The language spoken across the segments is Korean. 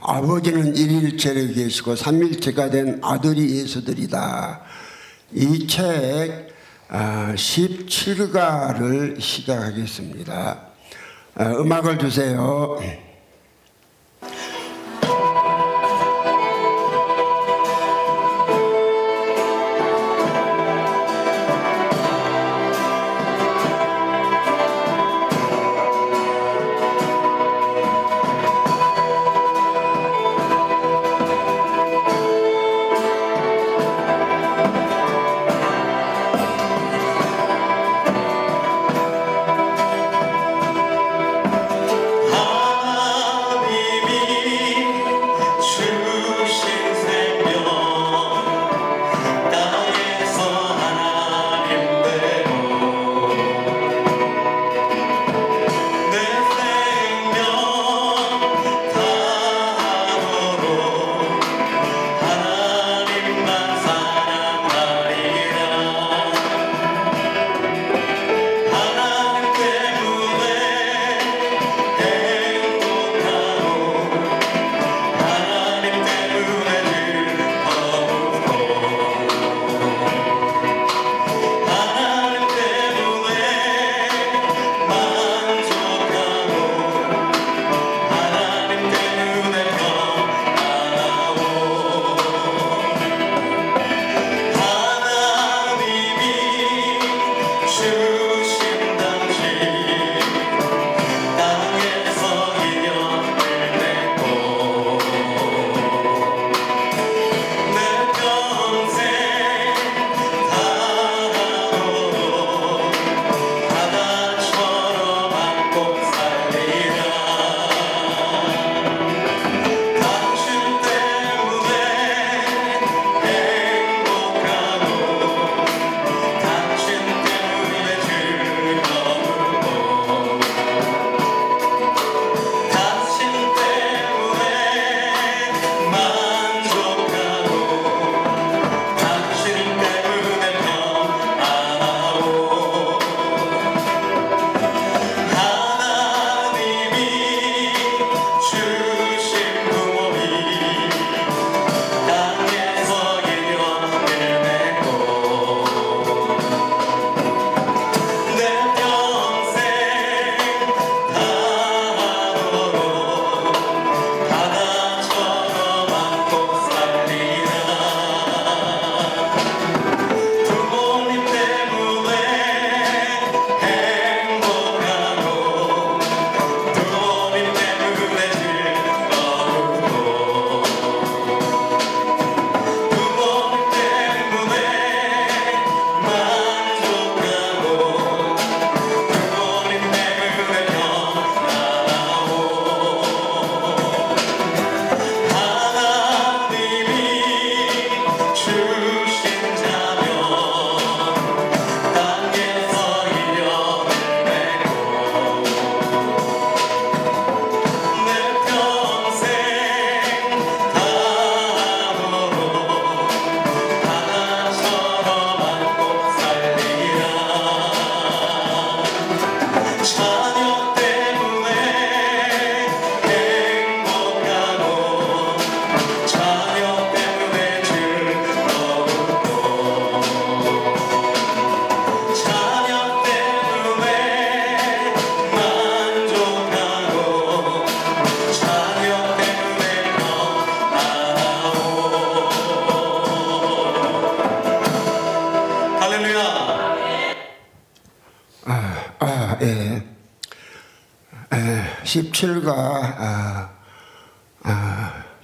아버지는 일일체로 계시고 삼일체가 된 아들이 예수들이다. 이 책 17가를 시작하겠습니다. 음악을 주세요. 예.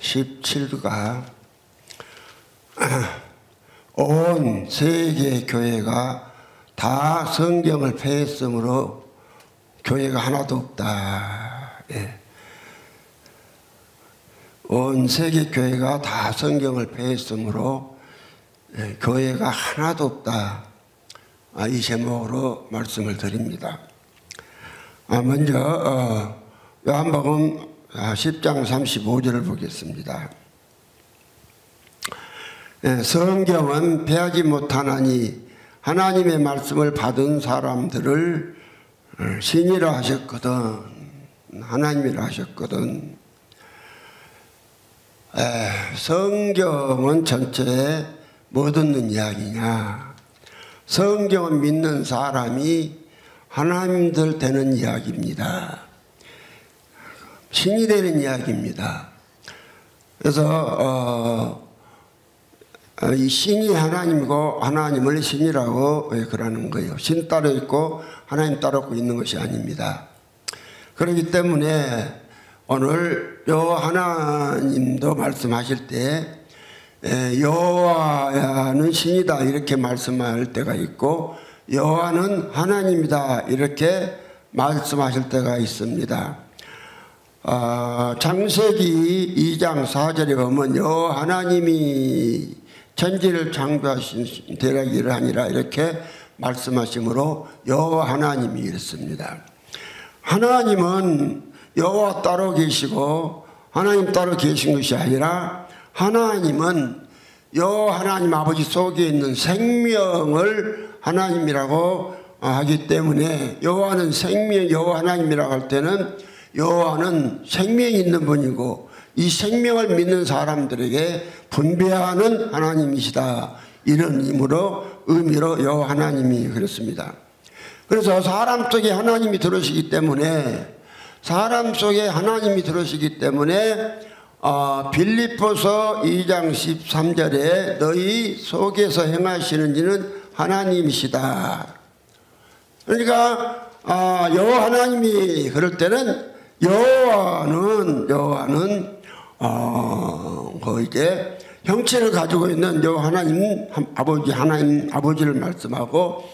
17가 온 세계 교회가 다 성경을 폐했으므로 교회가 하나도 없다. 예. 온 세계 교회가 다 성경을 폐했으므로 교회가 하나도 없다. 이 제목으로 말씀을 드립니다. 먼저 요한복음 10장 35절을 보겠습니다. 성경은 폐하지 못하나니 하나님의 말씀을 받은 사람들을 신이라 하셨거든. 하나님이라 하셨거든. 성경은 전체에 뭐 듣는 이야기냐? 성경을 믿는 사람이 하나님들 되는 이야기입니다. 신이 되는 이야기입니다. 그래서 이 신이 하나님이고 하나님을 신이라고 그러는 거예요. 신 따로 있고 하나님 따로 있는 것이 아닙니다. 그렇기 때문에 오늘 여호와 하나님도 말씀하실 때 여호와는 신이다 이렇게 말씀할 때가 있고 여호와는 하나님이다 이렇게 말씀하실 때가 있습니다. 창세기 2장 4절에 보면 여호와 하나님이 천지를 창조하신 대략 하니라 이렇게 말씀하시므로 여호와 하나님이 이랬습니다. 하나님은 여호와 따로 계시고 하나님 따로 계신 것이 아니라 하나님은 여호와 하나님 아버지 속에 있는 생명을 하나님이라고 하기 때문에 여호와는 생명, 여호와 하나님이라고 할 때는 여호와는 생명이 있는 분이고 이 생명을 믿는 사람들에게 분배하는 하나님이시다. 이런 의미로 여호와 하나님이 그렇습니다. 그래서 사람 속에 하나님이 들어오시기 때문에 빌립보서 2장 13절에 너희 속에서 행하시는 이는 하나님이시다. 그러니까 여호와 하나님이 그럴 때는 여호와는 이제 형체를 가지고 있는 여호와 하나님 아버지를 말씀하고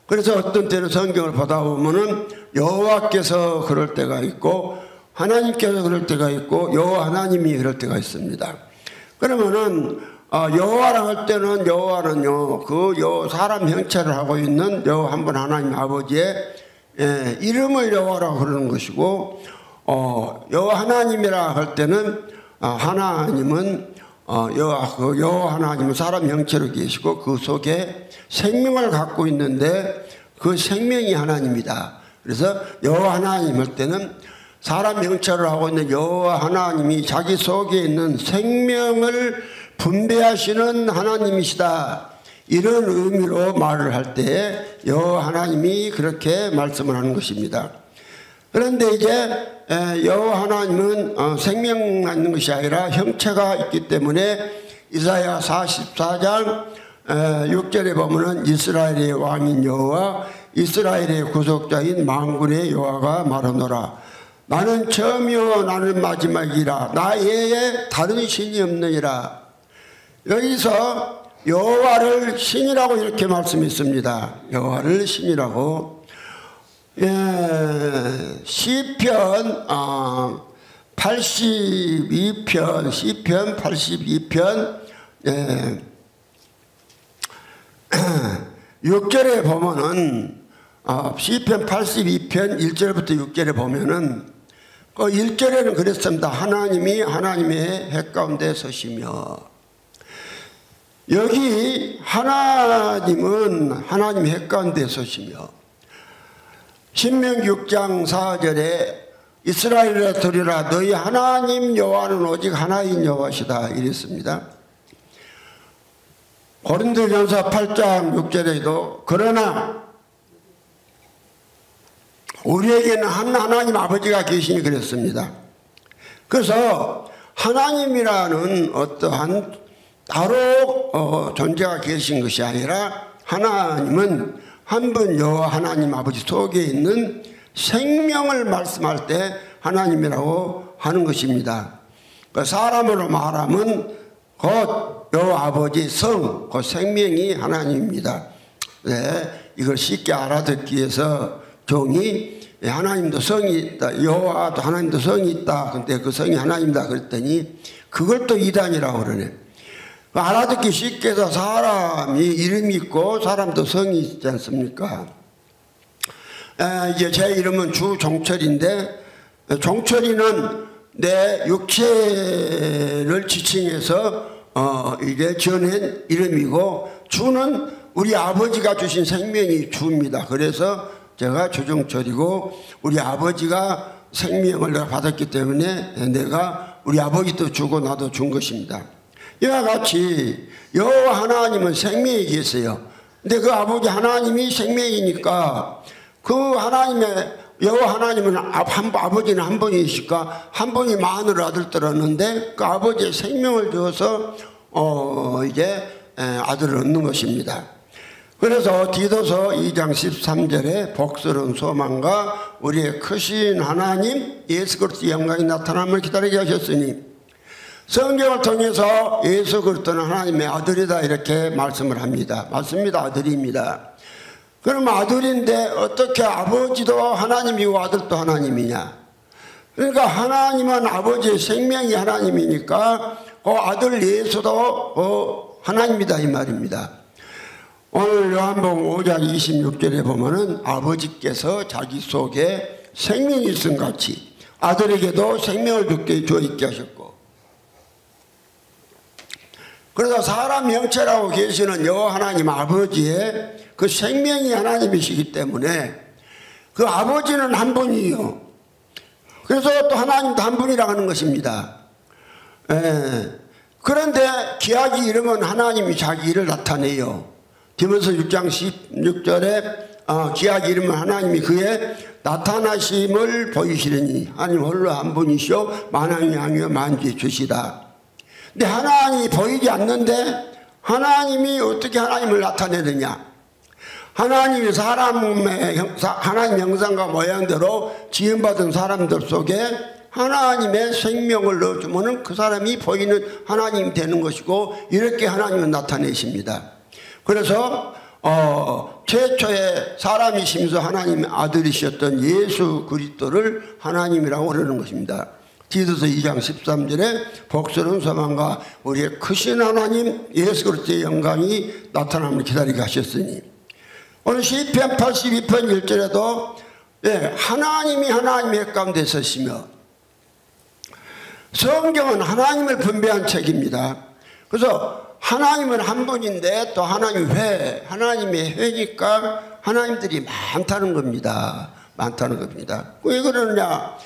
그래서 어떤 때는 성경을 보다 보면은 여호와께서 그럴 때가 있고 하나님께서 그럴 때가 있고 여호와 하나님이 그럴 때가 있습니다. 그러면은 여호와라고 할 때는 여호와는요 사람 형체를 하고 있는 여호와 한 분 하나님 아버지의 이름을 여호와라고 그러는 것이고 여호와 하나님이라 할 때는 하나님은 여호와 하나님은 사람 형체로 계시고 그 속에 생명을 갖고 있는데 그 생명이 하나님이다. 그래서 여호와 하나님 할 때는 사람 형체를 하고 있는 여호와 하나님이 자기 속에 있는 생명을 분배하시는 하나님이시다. 이런 의미로 말을 할 때 여호와 하나님이 그렇게 말씀을 하는 것입니다. 그런데 이제 여호와 하나님은 생명만 있는 것이 아니라 형체가 있기 때문에 이사야 44장 6절에 보면은 이스라엘의 왕인 여호와 이스라엘의 구속자인 만군의 여호와가 말하노라. 나는 처음이요 나는 마지막이라 나 외에 다른 신이 없느니라. 여기서 여호와를 신이라고 이렇게 말씀했습니다. 여호와를 신이라고. 시편 82편 6절에 보면은 시편 82편 1절부터 6절에 보면은 그 1절에는 그랬습니다. 하나님이 하나님의 해 가운데 서시며. 여기 하나님은 하나님의 해 가운데 서시며. 신명기 6장 4절에 이스라엘에 들으라 너희 하나님 여호와는 오직 하나인 여호와시다 이랬습니다. 고린도전서 8장 6절에도 그러나 우리에게는 한 하나님 아버지가 계시니 그랬습니다. 그래서 하나님이라는 어떠한 따로 존재가 계신 것이 아니라 하나님은 한 분 여호와 하나님 아버지 속에 있는 생명을 말씀할 때 하나님이라고 하는 것입니다. 그 사람으로 말하면 곧 여호와 아버지 성, 그 생명이 하나님입니다. 네, 이걸 쉽게 알아듣기 위해서 종이 하나님도 성이 있다, 여호와도 하나님도 성이 있다. 근데 그 성이 하나님이다 그랬더니 그걸 또 이단이라고 그러네. 알아듣기 쉽게 해서 사람이 이름이 있고 사람도 성이 있지 않습니까? 이제 제 이름은 주종철인데 종철이는 내 육체를 지칭해서 이게 지어낸 이름이고 주는 우리 아버지가 주신 생명이 주입니다. 그래서 제가 주종철이고 우리 아버지가 생명을 내가 받았기 때문에 내가 우리 아버지도 주고 나도 준 것입니다. 이와 같이 여호와 하나님은 생명이 계세요. 근데 그 아버지 하나님이 생명이니까 그 하나님의 여호와 하나님은 아버지는 한 분이시까 한 분이 많은 아들 들었는데 그 아버지의 생명을 주어서 이제 아들을 얻는 것입니다. 그래서 디도서 2장 13절에 복스러운 소망과 우리의 크신 하나님 예수 그리스도의 영광이 나타남을 기다리게 하셨으니 성경을 통해서 예수 그리스도는 하나님의 아들이다 이렇게 말씀을 합니다. 맞습니다. 아들입니다. 그럼 아들인데 어떻게 아버지도 하나님이고 아들도 하나님이냐? 그러니까 하나님은 아버지의 생명이 하나님이니까 그 아들 예수도 하나님이다 이 말입니다. 오늘 요한복음 5장 26절에 보면은 아버지께서 자기 속에 생명이 있음 같이 아들에게도 생명을 주어 있게 하셨고, 그래서 사람 형체라고 계시는 여호와 하나님 아버지의 그 생명이 하나님이시기 때문에 그 아버지는 한 분이에요. 그래서 또 하나님도 한 분이라고 하는 것입니다. 그런데 기약이 이르면 하나님이 자기 일을 나타내요. 디모서 6장 16절에 기약이 이르면 하나님이 그의 나타나심을 보이시려니 하나님 홀로 한 분이시오 만왕이 아니요 만주의 주시다. 근데 하나님이 보이지 않는데 하나님이 어떻게 하나님을 나타내느냐? 하나님이 하나님 형상과 모양대로 지음받은 사람들 속에 하나님의 생명을 넣어주면 그 사람이 보이는 하나님이 되는 것이고, 이렇게 하나님은 나타내십니다. 그래서 최초의 사람이시면서 하나님의 아들이셨던 예수 그리스도를 하나님이라고 그러는 것입니다. 디도서 2장 13절에 복스러운 소망과 우리의 크신 하나님 예수 그리스도의 영광이 나타남을 기다리게 하셨으니, 오늘 시편 82편 1절에도 하나님이 하나님의 가운데 서시며, 성경은 하나님을 분배한 책입니다. 그래서 하나님은 한 분인데 또 하나님의 회니까 하나님들이 많다는 겁니다. 많다는 겁니다. 왜 그러느냐?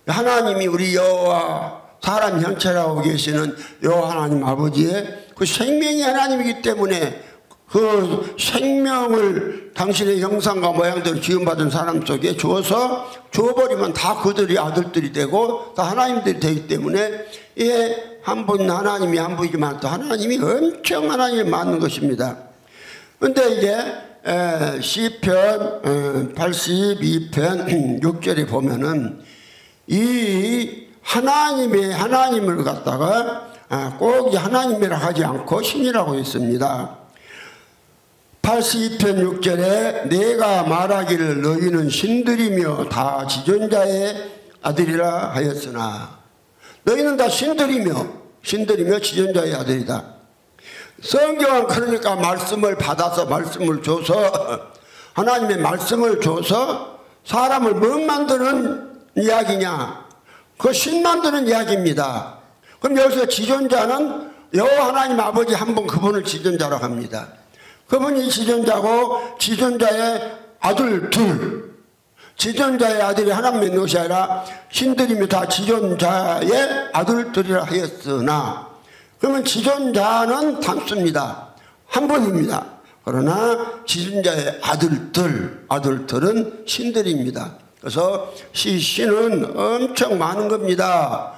하나님이 우리 여호와 사람 형체라고 계시는 여호와 하나님 아버지의 그 생명이 하나님이기 때문에 그 생명을 당신의 형상과 모양대로 지음받은 사람 속에 주어버리면 다 그들이 아들들이 되고 다 하나님들이 되기 때문에 한 분 하나님이 한 분이지만 또 하나님이 엄청 하나님이 많은 것입니다. 그런데 이제 시편 82편 6절에 보면은 이 하나님을 갖다가 꼭 하나님이라 하지 않고 신이라고 했습니다. 82편 6절에 내가 말하기를 너희는 신들이며 다 지존자의 아들이라 하였으나, 너희는 다 신들이며 지존자의 아들이다. 성경은 그러니까 말씀을 받아서 말씀을 줘서 하나님의 말씀을 줘서 사람을 뭐 만드는 이야기냐? 그 신 만드는 이야기입니다. 그럼 여기서 지존자는 여호와 하나님 아버지 한 분, 그분을 지존자라고 합니다. 그분이 지존자고 지존자의 아들 둘, 지존자의 아들이 하나님의 것이 아니라 신들이며 다 지존자의 아들들이라 하였으나, 그러면 지존자는 단수입니다. 한 분입니다. 그러나 지존자의 아들들은 신들입니다. 그래서 신은 엄청 많은 겁니다.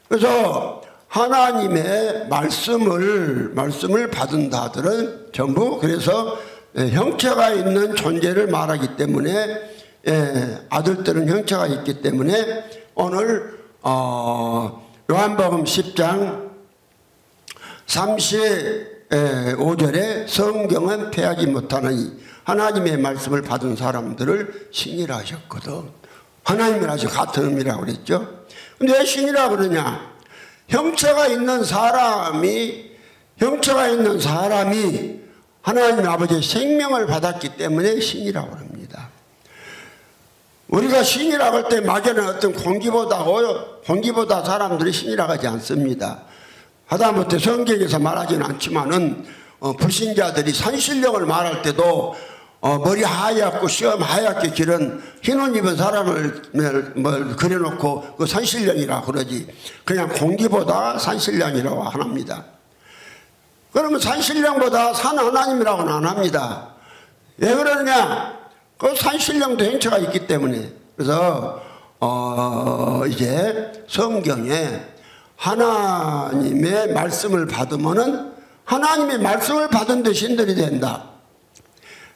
그래서 하나님의 말씀을 받은 자들은 전부 그래서 형체가 있는 존재를 말하기 때문에, 아들들은 형체가 있기 때문에 오늘 요한복음 10장 35절에 성경은 패하지 못하느니 하나님의 말씀을 받은 사람들을 신이라 하셨거든. 하나님이라 하셔 같은 의미라고 그랬죠. 근데 왜 신이라 그러냐? 형체가 있는 사람이 하나님 아버지의 생명을 받았기 때문에 신이라고 합니다. 우리가 신이라고 할 때 막연한 어떤 공기보다 사람들이 신이라고 하지 않습니다. 하다못해 성경에서 말하지는 않지만은 불신자들이 산신령을 말할 때도 머리 하얗고 시험 하얗게 기른 흰옷 입은 사람을 그려놓고 그 산신령이라고 그러지. 그냥 공기보다 산신령이라고 안 합니다. 그러면 산신령보다 산 하나님이라고는 안 합니다. 왜 그러느냐? 그 산신령도 행처가 있기 때문에. 그래서 이제 성경에 하나님의 말씀을 받으면은 하나님의 말씀을 받은 데 신들이 된다.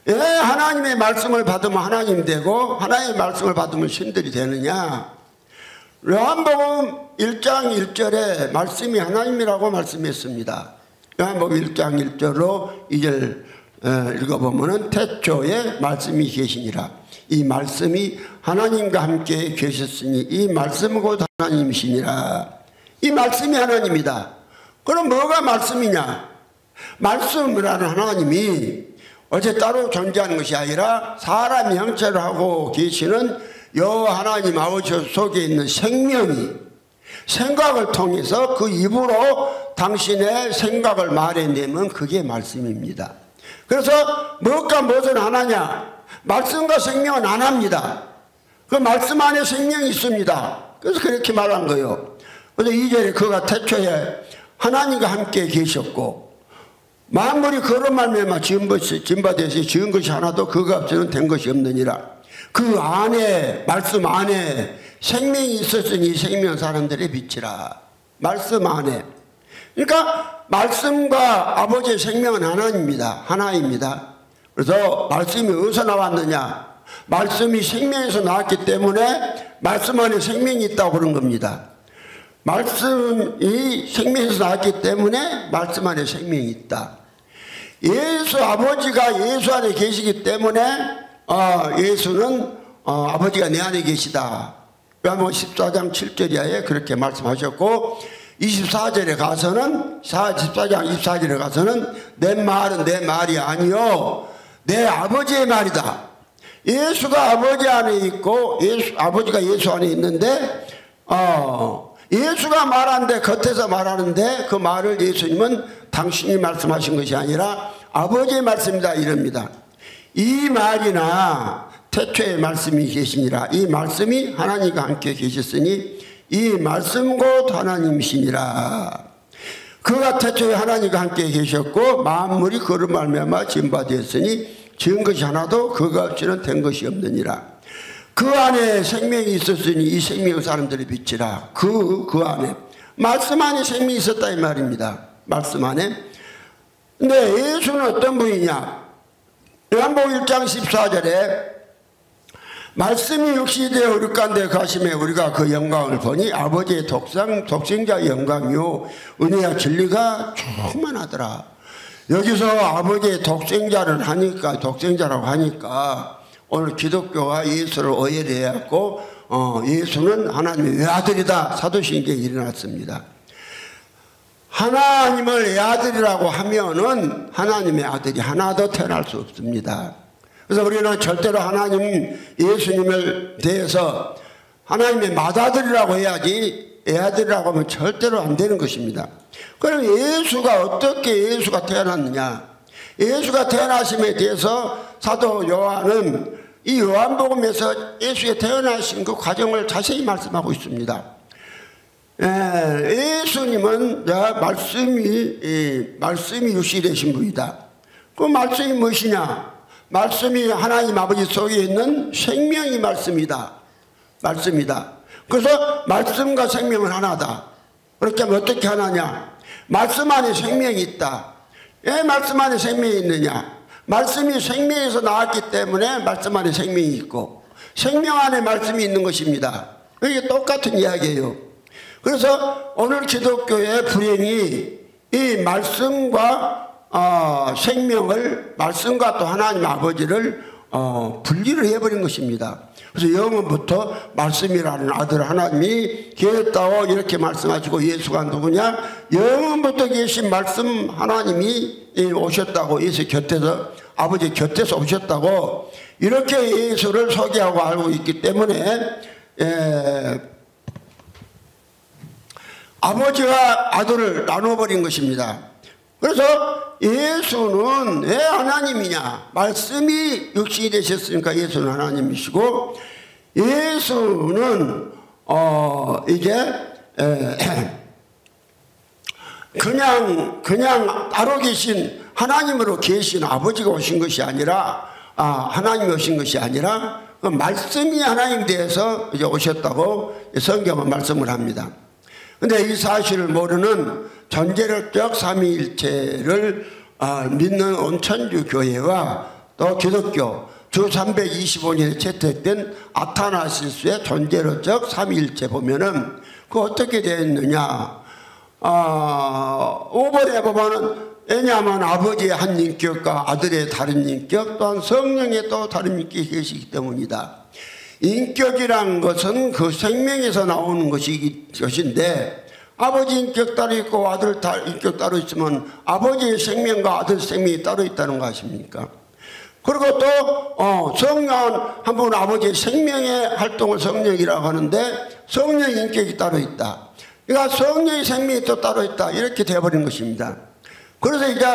왜 하나님의 말씀을 받으면 하나님 되고 하나님의 말씀을 받으면 신들이 되느냐? 요한복음 1장 1절에 말씀이 하나님이라고 말씀했습니다. 요한복음 1장 1절로 2절 읽어보면은 태초에 말씀이 계시니라. 이 말씀이 하나님과 함께 계셨으니 이 말씀은 곧 하나님이시니라. 이 말씀이 하나님이다. 그럼 뭐가 말씀이냐? 말씀이라는 하나님이 어제 따로 존재하는 것이 아니라 사람이 형체를 하고 계시는 여호와 하나님 아버지 속에 있는 생명이 생각을 통해서 그 입으로 당신의 생각을 말해내면 그게 말씀입니다. 그래서 무엇과 무엇을 하나냐? 말씀과 생명은 안 합니다. 그 말씀 안에 생명이 있습니다. 그래서 그렇게 말한 거예요. 그래서 2절에 그가 태초에 하나님과 함께 계셨고 만물이 그로 말미암아 지은 바 되어서 지은 것이 하나도 그가 없이는 된 것이 없느니라. 그 안에 말씀 안에 생명이 있었으니 생명은 사람들의 빛이라. 말씀 안에. 그러니까 말씀과 아버지의 생명은 하나입니다. 하나입니다. 그래서 말씀이 어디서 나왔느냐? 말씀이 생명에서 나왔기 때문에 말씀 안에 생명이 있다고 그런 겁니다. 말씀이 생명에서 나왔기 때문에 말씀 안에 생명이 있다. 예수 아버지가 예수 안에 계시기 때문에 예수는 아버지가 내 안에 계시다. 요한복음 14장 7절 이하에 그렇게 말씀하셨고 24절에 가서는 14장 24절에 가서는 내 말은 내 말이 아니요 내 아버지의 말이다. 예수가 아버지 안에 있고 아버지가 예수 안에 있는데 예수가 말하는데 겉에서 말하는데 그 말을 예수님은 당신이 말씀하신 것이 아니라 아버지의 말씀이다 이럽니다. 이 말이나 태초에 말씀이 계시니라. 이 말씀이 하나님과 함께 계셨으니 이 말씀 곧 하나님이시니라. 그가 태초에 하나님과 함께 계셨고 만물이 그로 말미암아 지은 바 되었으니 지은 것이 하나도 그가 없이는 된 것이 없느니라. 그 안에 생명이 있었으니 이 생명은 사람들의 빛이라. 그 안에 말씀 안에 생명이 있었다 이 말입니다. 말씀 안에. 근데 예수는 어떤 분이냐? 요한복음 1장 14절에 말씀이 육신이 되어 우리 가운데 가심에 우리가 그 영광을 보니 아버지의 독생자의 영광이요 은혜와 진리가 충만하더라. 여기서 아버지의 독생자라고 하니까 오늘 기독교가 예수를 오해해갖고 예수는 하나님의 외아들이다 사도신경에 일어났습니다. 하나님을 외아들이라고 하면은 하나님의 아들이 하나 더 태어날 수 없습니다. 그래서 우리는 절대로 하나님 예수님을 대해서 하나님의 맏아들이라고 해야지 애아들이라고 하면 절대로 안 되는 것입니다. 그럼 어떻게 예수가 태어났느냐? 예수가 태어나심에 대해서 사도 요한은 이 요한복음에서 예수의 태어나신 그 과정을 자세히 말씀하고 있습니다. 예수님은 말씀이 육신이 되신 분이다. 그 말씀이 무엇이냐? 말씀이 하나님 아버지 속에 있는 생명이 말씀이다. 그래서 말씀과 생명은 하나다. 그렇게 하면 어떻게 하나냐? 말씀 안에 생명이 있다. 왜 말씀 안에 생명이 있느냐? 말씀이 생명에서 나왔기 때문에 말씀 안에 생명이 있고 생명 안에 말씀이 있는 것입니다. 이게 똑같은 이야기예요. 그래서 오늘 기독교의 불행이 이 말씀과 생명을 말씀과 또 하나님 아버지를 분리를 해버린 것입니다. 그래서 영원부터 말씀이라는 아들 하나님이 계셨다고 이렇게 말씀하시고 예수가 누구냐? 영원부터 계신 말씀 하나님이 오셨다고 예수 곁에서 아버지 곁에서 오셨다고 이렇게 예수를 소개하고 알고 있기 때문에 아버지와 아들을 나눠버린 것입니다. 그래서 예수는 왜 하나님이냐? 말씀이 육신이 되셨으니까 예수는 하나님이시고, 예수는 이제 그냥 따로 계신 하나님으로 계신 아버지가 오신 것이 아니라, 하나님이 오신 것이 아니라 그 말씀이 하나님 되어서 이제 오셨다고 성경은 말씀을 합니다. 근데 이 사실을 모르는 전제력적 삼위일체를 믿는 온천주 교회와 또 기독교 주 325년에 채택된 아타나시스의 존재론적 삼위일체 보면은 그 어떻게 되어 있느냐? 5번에 보면은, 왜냐하면 아버지의 한 인격과 아들의 다른 인격, 또한 성령의 또 다른 인격이 계시기 때문이다. 인격이란 것은 그 생명에서 나오는 것인데, 아버지 인격 따로 있고 아들 인격 따로 있으면 아버지의 생명과 아들 생명이 따로 있다는 거 아십니까? 그리고 또 성령은 한번 아버지의 생명의 활동을 성령이라고 하는데, 성령의 인격이 따로 있다. 그러니까 성령의 생명이 또 따로 있다, 이렇게 되어버린 것입니다. 그래서 이제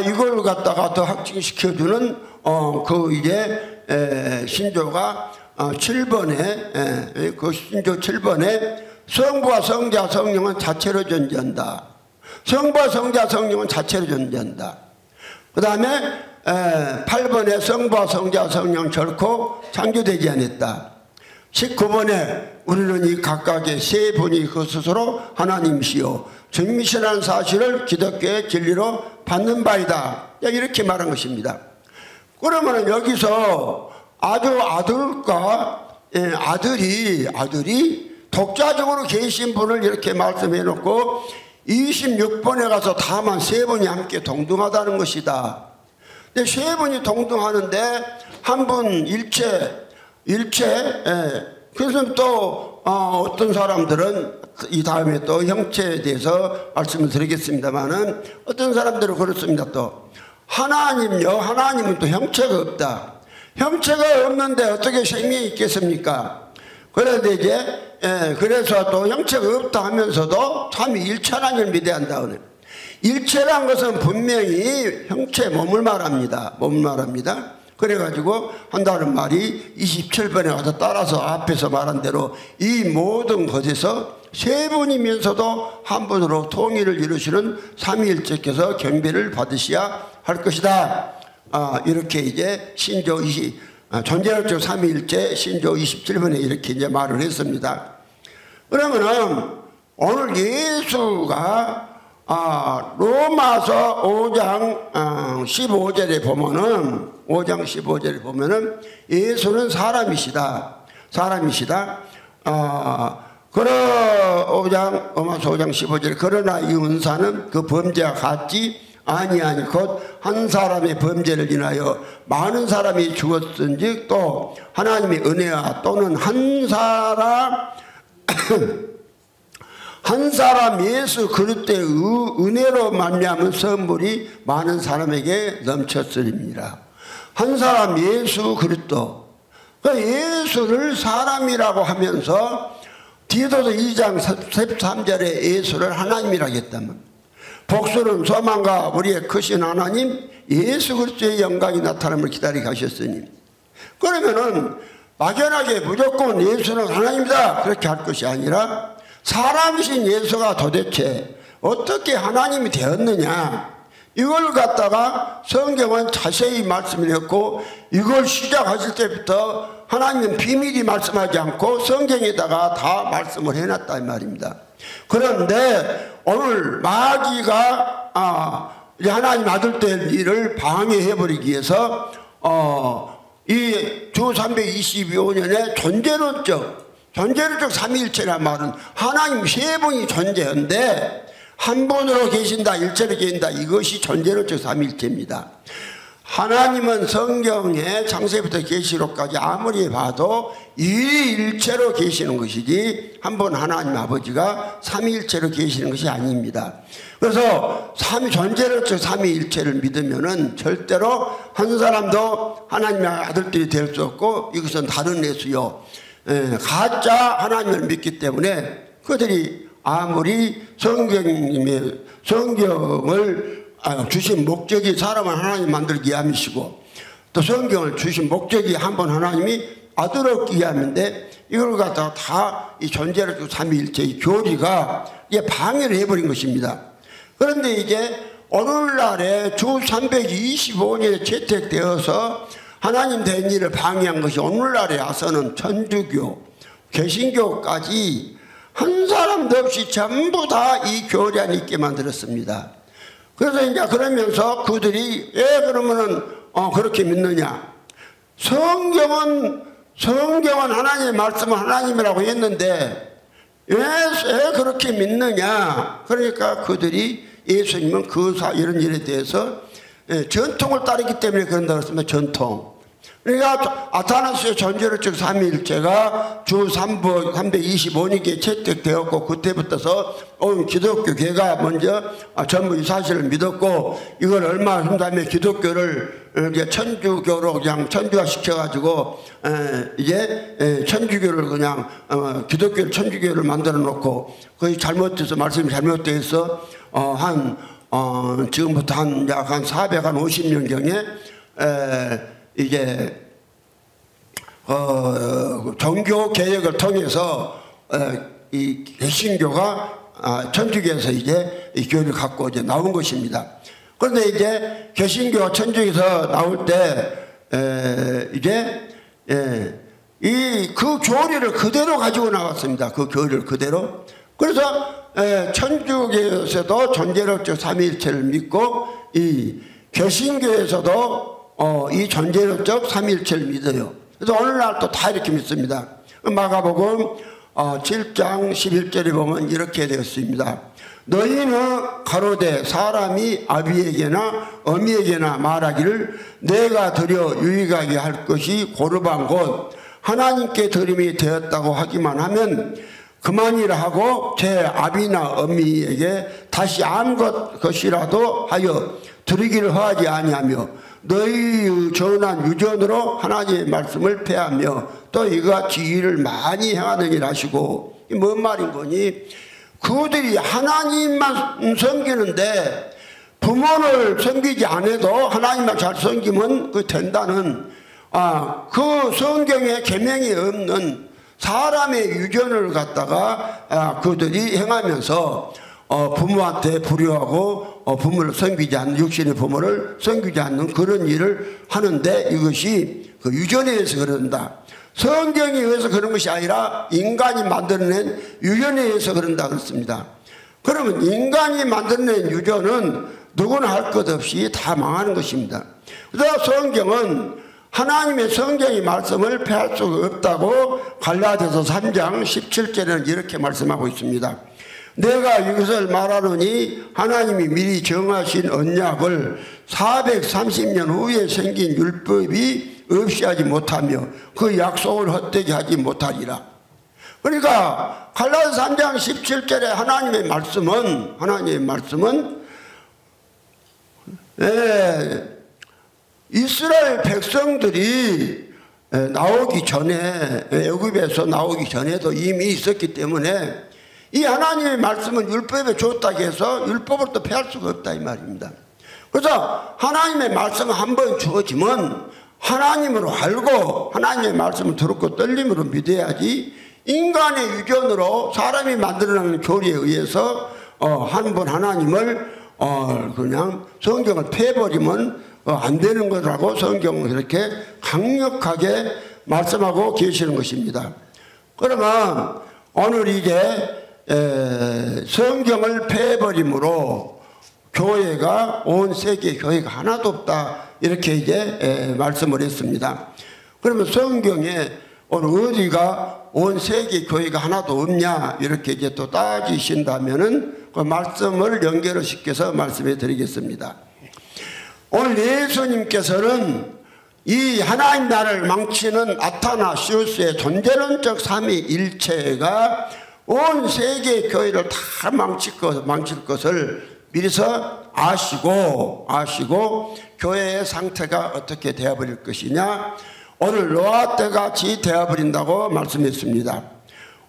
이걸 갖다가 더 확증시켜주는 그 이제 신조가 7번에 그 신조 7번에 성부와 성자 성령은 자체로 존재한다. 성부와 성자 성령은 자체로 존재한다. 그 다음에 8번에 성부와 성자 성령은 결코 창조되지 않았다. 19번에 우리는 이 각각의 세 분이 그 스스로 하나님이시요 주님이시라는 사실을 기독교의 진리로 받는 바이다, 이렇게 말한 것입니다. 그러면 여기서 아주 아들이 독자적으로 계신 분을 이렇게 말씀해 놓고 26번에 가서 다만 세 분이 함께 동등하다는 것이다. 근데 세 분이 동등하는데 한 분 일체. 그래서 또 어떤 사람들은 이 다음에 또 형체에 대해서 말씀을 드리겠습니다만은, 어떤 사람들은 그렇습니다. 또 하나님은 또 형체가 없다. 형체가 없는데 어떻게 생명이 있겠습니까? 그런데 이제 그래서 또 형체가 없다 하면서도 삼위일체 하나님을 믿어야 한다. 일체란 것은 분명히 형체 몸을 말합니다. 그래가지고 한다는 말이 27번에 와서 따라서 앞에서 말한 대로 이 모든 것에서 세 분이면서도 한 분으로 통일을 이루시는 삼위일체께서 경배를 받으셔야 할 것이다. 이렇게 이제 신조 존재론적 삼위일체 신조 27번에 이렇게 이제 말을 했습니다. 그러면은 오늘 예수가 로마서 5장 15절에 보면은 5장 15절에 보면은 예수는 사람이시다. 로마서 5장 15절에 그러나 이 은사는 그 범죄와 같지 아니하니 곧 한 사람의 범죄를 인하여 많은 사람이 죽었은즉 또 하나님의 은혜와 또는 한 사람 예수 그리스도의 은혜로 말미암은 선물이 많은 사람에게 넘쳤으리니라. 한 사람 예수 그리스도, 예수를 사람이라고 하면서 디도서 2장 13절에 예수를 하나님이라고 했다면, 복수는 소망과 우리의 크신 하나님 예수 그리스도의 영광이 나타남을 기다리고 가셨으니, 그러면은 막연하게 무조건 예수는 하나님이다 그렇게 할 것이 아니라 사람이신 예수가 도대체 어떻게 하나님이 되었느냐, 이걸 갖다가 성경은 자세히 말씀을 했고, 이걸 시작하실 때부터 하나님은 비밀이 말씀하지 않고 성경에다가 다 말씀을 해놨다 이 말입니다. 그런데 오늘 마귀가 하나님 아들 될 일을 방해해버리기 위해서 이 주 325년에 존재론적 삼위일체란 말은 하나님 세 분이 존재한데 한 분으로 계신다, 일체로 계신다, 이것이 존재론적 삼위일체입니다. 하나님은 성경에 창세부터 계시록까지 아무리 봐도 일체로 계시는 것이지 한 분 하나님 아버지가 삼위일체로 계시는 것이 아닙니다. 그래서 존재론적 삼위일체를 믿으면은 절대로 한 사람도 하나님의 아들들이 될 수 없고, 이것은 다른 예수요 가짜 하나님을 믿기 때문에 그들이 아무리 성경을 주신 목적이 사람을 하나님 만들기 위함이시고 또 성경을 주신 목적이 한 번 하나님이 아들 얻기 위함인데 이걸 갖다가 다 이 존재를 삼위일체의 교리가 이게 방해를 해버린 것입니다. 그런데 이제 오늘날에 주 325년에 채택되어서 하나님 된 일을 방해한 것이 오늘날에 와서는 천주교, 개신교까지 한 사람도 없이 전부 다 이 교리 안에 있게 만들었습니다. 그래서 이제 그러면서 그들이 왜 그러면은 그렇게 믿느냐? 성경은 하나님의 말씀은 하나님이라고 했는데 왜 그렇게 믿느냐? 그러니까 그들이 예수님은 이런 일에 대해서 전통을 따르기 때문에 그런다고 했으면 전통. 그러니까 아타나스의 존재론적 삼위일체가 주 325년에 채택되었고 그때부터서 기독교계가 먼저 전부 이 사실을 믿었고 이걸 얼마 한 다음에 기독교를 이제 천주교로 그냥 천주화 시켜가지고 이제 천주교를 그냥 기독교를 천주교를 만들어 놓고 거의 잘못돼서 말씀이 잘못돼서 지금부터 약 한 450년경에 이제 종교 개혁을 통해서 이 개신교가 천주교에서 이제 이 교리를 갖고 이제 나온 것입니다. 그런데 이제 개신교 천주교에서 나올 때 이제 그 교리를 그대로 가지고 나왔습니다. 그 교리를 그대로. 그래서 천주교에서도 존재론적 삼위일체를 믿고 이 개신교에서도 이 존재론적 삼위일체를 믿어요. 그래서 오늘날 또 다 이렇게 믿습니다. 마가복음 7장 11절에 보면 이렇게 되어 있습니다. 너희는 가로되 사람이 아비에게나 어미에게나 말하기를 내가 드려 유익하게 할 것이 고르반 곧 하나님께 드림이 되었다고 하기만 하면 그만이라 하고 제 아비나 어미에게 다시 아무 것이라도 하여 드리기를 허하지 아니하며 너희의 전한 유전으로 하나님의 말씀을 폐하며 또 이같이 일을 많이 행하느니라 하시고 뭔 말인 거니? 그들이 하나님만 섬기는데 부모를 섬기지 않아도 하나님만 잘 섬기면 그 된다는 그 성경에 계명이 없는 사람의 유전을 갖다가 그들이 행하면서 부모한테 불효하고 부모를 섬기지 않는 육신의 부모를 섬기지 않는 그런 일을 하는데 이것이 그 유전에 의해서 그런다. 성경에 의해서 그런 것이 아니라 인간이 만들어낸 유전에 의해서 그런다 그랬습니다. 그러면 인간이 만들어낸 유전은 누구나 할 것 없이 다 망하는 것입니다. 그래서 성경은 하나님의 성경의 말씀을 폐할 수가 없다고 갈라디아서 3장 17절에는 이렇게 말씀하고 있습니다. 내가 이것을 말하노니 하나님이 미리 정하신 언약을 430년 후에 생긴 율법이 없이 하지 못하며 그 약속을 헛되게 하지 못하리라. 그러니까 갈라디아서 3장 17절에 하나님의 말씀은 이스라엘 백성들이 나오기 전에 애굽에서 나오기 전에도 이미 있었기 때문에 이 하나님의 말씀은 율법에 줬다고 해서 율법을 또 폐할 수가 없다 이 말입니다. 그래서 하나님의 말씀은 한번 주어지면 하나님으로 알고 하나님의 말씀을 들었고 떨림으로 믿어야지 인간의 유전으로 사람이 만들어내는 교리에 의해서 한번 하나님을 그냥 성경을 폐해버리면 안 되는 거라고 성경은 그렇게 강력하게 말씀하고 계시는 것입니다. 그러면 오늘 이제 성경을 폐해버림으로 교회가 온 세계 교회가 하나도 없다 이렇게 이제 말씀을 했습니다. 그러면 성경에 오늘 어디가 온 세계 교회가 하나도 없냐 이렇게 이제 또 따지신다면은 그 말씀을 연결을 시켜서 말씀해 드리겠습니다. 오늘 예수님께서는 이 하나님 나라를 망치는 아타나시우스의 존재론적 삼위일체가 온 세계 교회를 다 망칠 것을 미리서 아시고 교회의 상태가 어떻게 되어버릴 것이냐 오늘 노아 때같이 되어버린다고 말씀했습니다.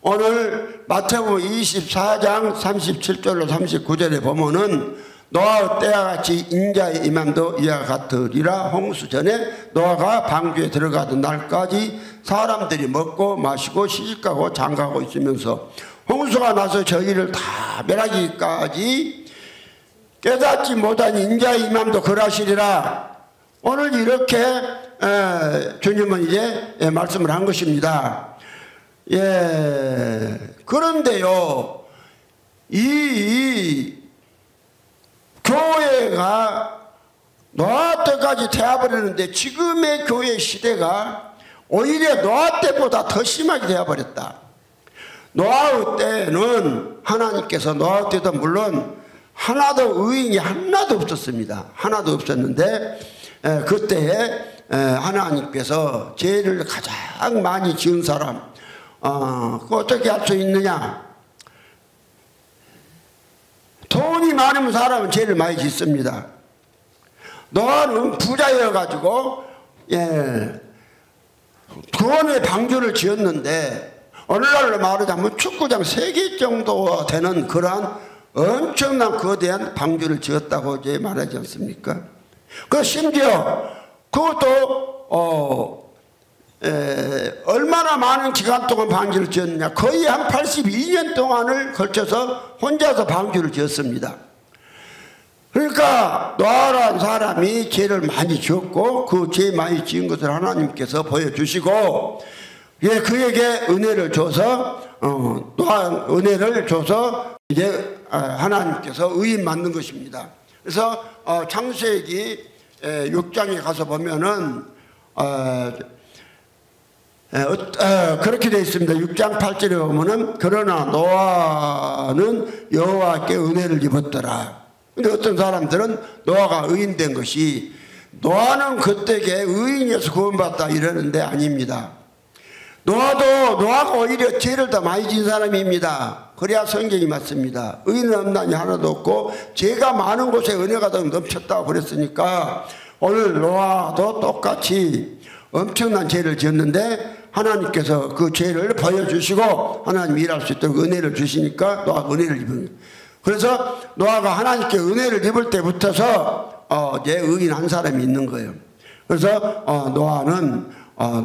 오늘 마태복음 24장 37절로 39절에 보면은 노아의 때와 같이 인자의 임함도 이와 같으리라. 홍수 전에 노아가 방주에 들어가던 날까지 사람들이 먹고 마시고 시집가고 장가고 있으면서 홍수가 나서 저희를 다 멸하기까지 깨닫지 못한 인자의 임함도 그러하시리라. 오늘 이렇게 주님은 이제 말씀을 한 것입니다. 그런데요, 이 교회가 노아 때까지 되어버렸는데 지금의 교회 시대가 오히려 노아 때보다 더 심하게 되어버렸다. 노아의 때는 하나님께서 노아 때도 물론 하나도 의인이 하나도 없었습니다. 하나도 없었는데 그때에 하나님께서 죄를 가장 많이 지은 사람 그거 어떻게 할 수 있느냐? 돈이 많으면 사람은 죄를 많이 짓습니다. 노아는 부자여가지고 구원의 방주를 지었는데 오늘날로 말하자면 축구장 3개 정도 되는 그러한 엄청난 거대한 방주를 지었다고 이제 말하지 않습니까? 그 심지어 그것도 얼마나 많은 기간 동안 방주를 지었느냐. 거의 한 82년 동안을 걸쳐서 혼자서 방주를 지었습니다. 그러니까 노아라는 사람이 죄를 많이 지었고 그 죄 많이 지은 것을 하나님께서 보여주시고 그에게 은혜를 줘서 노아 은혜를 줘서 이제 하나님께서 의인 만든 것입니다. 그래서 창세기 6장에 가서 보면은 그렇게 되어 있습니다. 6장 8절에 보면은 그러나 노아는 여호와께 은혜를 입었더라. 근데 어떤 사람들은 노아가 의인된 것이 노아는 그때에 의인이어서 구원받다 이러는데 아닙니다. 노아가 오히려 죄를 더 많이 지은 사람입니다. 그래야 성경이 맞습니다. 의인은 없나니 하나도 없고 죄가 많은 곳에 은혜가 더 넘쳤다고 그랬으니까 오늘 노아도 똑같이 엄청난 죄를 지었는데 하나님께서 그 죄를 보여주시고 하나님 일할 수 있도록 은혜를 주시니까 노아가 은혜를 입은 거예요. 그래서 노아가 하나님께 은혜를 입을 때부터서 이제 의인 한 사람이 있는 거예요. 그래서 노아는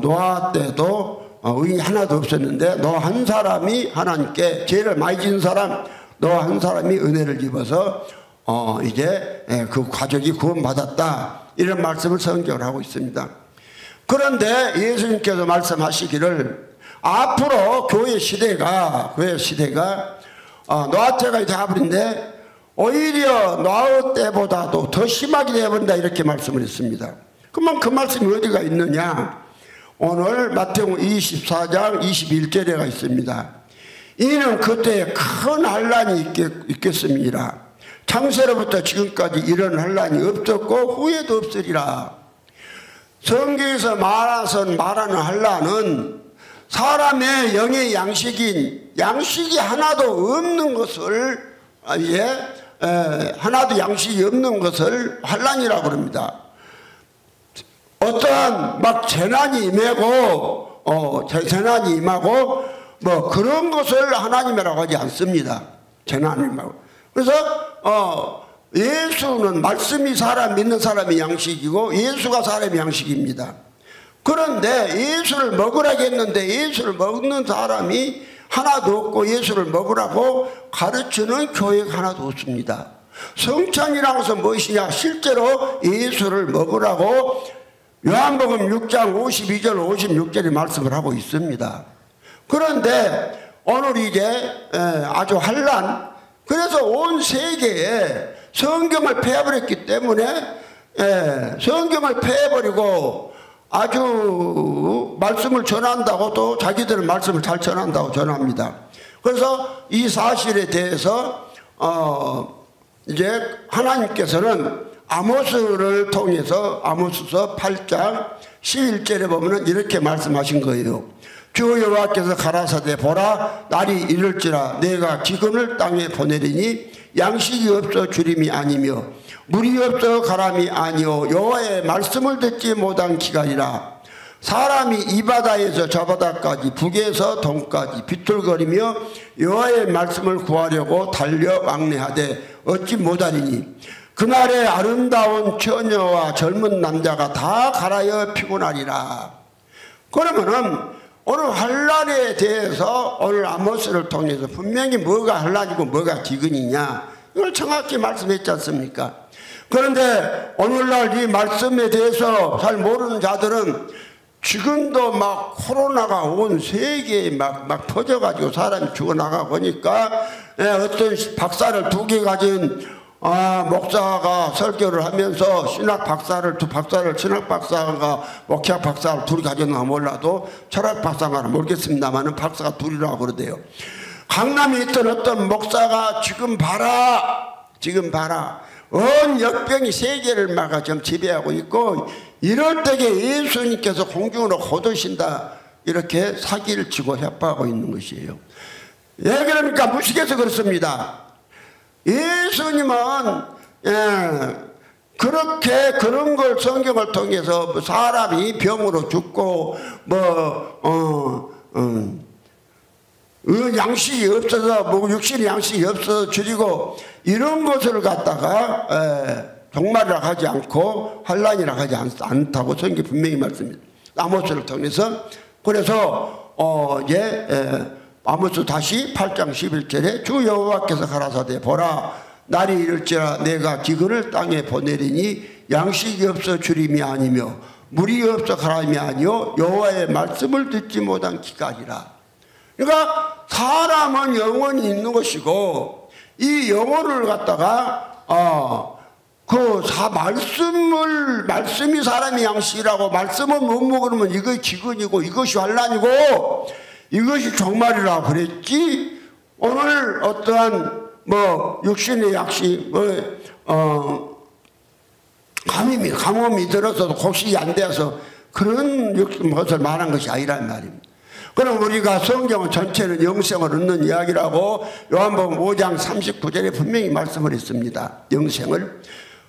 노아 때도 의인이 하나도 없었는데 노아 한 사람이 하나님께 죄를 많이 지은 사람 노아 한 사람이 은혜를 입어서 이제 그 가족이 구원받았다 이런 말씀을 성경을 하고 있습니다. 그런데 예수님께서 말씀하시기를 앞으로 교회 시대가 노아 때가 되어버린데 오히려 노아 때보다도 더 심하게 되어버린다 이렇게 말씀을 했습니다. 그러면 그 말씀이 어디가 있느냐? 오늘 마태복음 24장 21절에가 있습니다. 이는 그때에 큰 환란이 있겠습니다. 창세로부터 지금까지 이런 환란이 없었고 후에도 없으리라. 성경에서 말하는 환란은 사람의 영의 양식이 하나도 없는 것을 하나도 양식이 없는 것을 환란이라고 합니다. 어떠한 막 재난이 임하고 뭐 그런 것을 하나님이라고 하지 않습니다. 재난이 임하고. 그래서 예수는 말씀이 믿는 사람의 양식이고 예수가 사람의 양식입니다. 그런데 예수를 먹으라고 했는데 예수를 먹는 사람이 하나도 없고 예수를 먹으라고 가르치는 교회가 하나도 없습니다. 성찬이라는 것은 무엇이냐? 실제로 예수를 먹으라고 요한복음 6장 52절 56절에 말씀을 하고 있습니다. 그런데 오늘 이제 아주 그래서 온 세계에 성경을 폐해버렸기 때문에 성경을 폐해버리고 아주 말씀을 전한다고 또 자기들은 말씀을 잘 전한다고 전합니다. 그래서 이 사실에 대해서 이제 하나님께서는 아모스를 통해서 아모스서 8장 11절에 보면 이렇게 말씀하신 거예요. 주 여호와께서 가라사대 보라 날이 이를지라 내가 기근을 땅에 보내리니 양식이 없어 주림이 아니며 물이 없어 가람이 아니오 여호와의 말씀을 듣지 못한 기간이라. 사람이 이 바다에서 저 바다까지 북에서 동까지 비틀거리며 여호와의 말씀을 구하려고 달려 왕래하되 어찌 못하리니 그날에 아름다운 처녀와 젊은 남자가 다 갈아여 피곤하리라. 그러면은 오늘 환란에 대해서 오늘 아모스를 통해서 분명히 뭐가 환란이고 뭐가 기근이냐 이걸 정확히 말씀했지 않습니까? 그런데 오늘날 이 말씀에 대해서 잘 모르는 자들은 지금도 막 코로나가 온 세계에 막 퍼져가지고 사람이 죽어나가 보니까 어떤 박사를 2개 가진 목사가 설교를 하면서 신학 박사를 신학 박사가 목회학 박사를 2이 가졌나 몰라도 철학 박사가 모르겠습니다만 박사가 2이라고 그러대요. 강남에 있던 어떤 목사가 지금 봐라 온 역병이 세계를 막 좀 지배하고 있고 이럴 때에 예수님께서 공중으로 거두신다 이렇게 사기를 치고 협박하고 있는 것이에요. 예, 그러니까 무식해서 그렇습니다. 예수님은 그렇게 그런 걸 성경을 통해서 사람이 병으로 죽고 양식이 없어서 육신의 양식이 없어서 줄이고 이런 것을 갖다가 종말이라 하지 않고 환란이라 하지 않다고 성경이 분명히 말씀합니다. 아모스를 통해서. 그래서 아모스 다시 8장 11절에 주 여호와께서 가라사대 보라 날이 이를지라 내가 기근을 땅에 보내리니 양식이 없어 주림이 아니며 물이 없어 가람이 아니요 여호와의 말씀을 듣지 못한 기간이라. 그러니까 사람은 영혼이 있는 것이고 이 영혼을 갖다가 말씀이 사람의 양식이라고 말씀을 못 먹으면 이것이 기근이고 이것이 환란이고 이것이 종말이라고 그랬지. 오늘 어떠한 육신의 양식 가뭄이 들어서도 곡식이 안 돼서 그런 것을 말한 것이 아니란 말입니다. 그럼 우리가 성경은 전체는 영생을 얻는 이야기라고 요한복음 5장 39절에 분명히 말씀을 했습니다. 영생을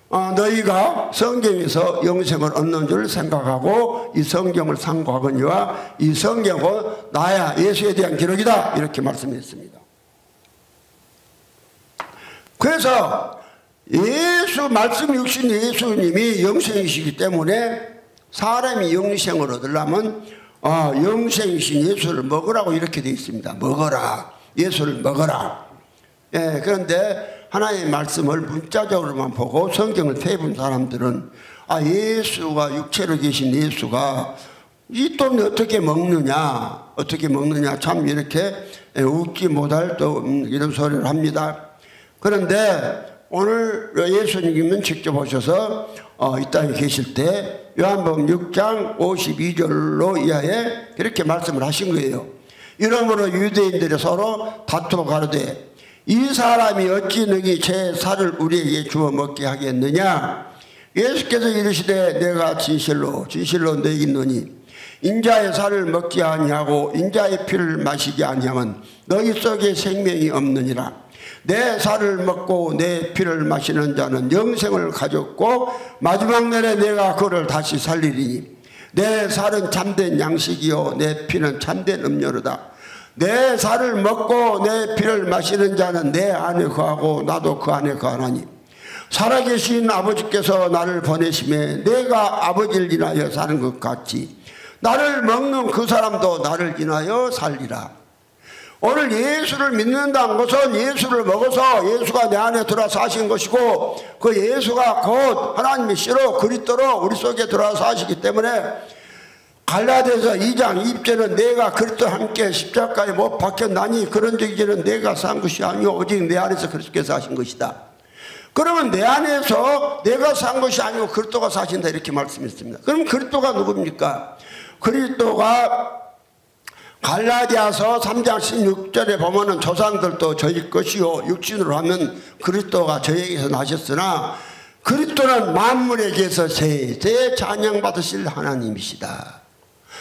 너희가 성경에서 영생을 얻는 줄 생각하고 이 성경을 상고하거니와 이 성경은 나야 예수에 대한 기록이다 이렇게 말씀했습니다. 그래서 예수 말씀 육신 예수님이 영생이시기 때문에 사람이 영생을 얻으려면 영생이신 예수를 먹으라고 이렇게 되어 있습니다. 먹어라. 예수를 먹어라. 예, 그런데 하나님의 말씀을 문자적으로만 보고 성경을 펴본 사람들은 예수가 육체로 계신 예수가 이 돈을 어떻게 먹느냐 참 이렇게 웃기 못할 또 이런 소리를 합니다. 그런데 오늘 예수님은 직접 오셔서 이 땅에 계실 때 요한복음 6장 52절로 이하에 그렇게 말씀을 하신 거예요. 이러므로 유대인들이 서로 다투어 가로되 이 사람이 어찌 능히 제 살을 우리에게 주어 먹게 하겠느냐. 예수께서 이르시되 내가 진실로 너에게 이르노니 인자의 살을 먹지 아니하고 인자의 피를 마시지 아니하면 너희 속에 생명이 없느니라. 내 살을 먹고 내 피를 마시는 자는 영생을 가졌고 마지막 날에 내가 그를 다시 살리리니 내 살은 참된 양식이요 내 피는 참된 음료로다. 내 살을 먹고 내 피를 마시는 자는 내 안에 거하고 나도 그 안에 거하나니 살아계신 아버지께서 나를 보내심에 내가 아버지를 인하여 사는 것 같이 나를 먹는 그 사람도 나를 인하여 살리라. 오늘 예수를 믿는다는 것은 예수를 먹어서 예수가 내 안에 들어와서 하신 것이고 그 예수가 곧 하나님의 씨로 그리스도로 우리 속에 들어와서 하시기 때문에 갈라디아서 2장 20절은 내가 그리스도와 함께 십자가에 못 박혔나니 그런 적이는 내가 산 것이 아니오 오직 내 안에서 그리스도께서 하신 것이다. 그러면 내 안에서 내가 산 것이 아니고 그리스도가 사신다 이렇게 말씀했습니다. 그럼 그리스도가 누굽니까? 그리스도가 갈라디아서 3장 16절에 보면은 조상들도 저희 것이요 육신으로 하면 그리스도가 저에게서 나셨으나 그리스도는 만물에게서 제 찬양 받으실 하나님이시다.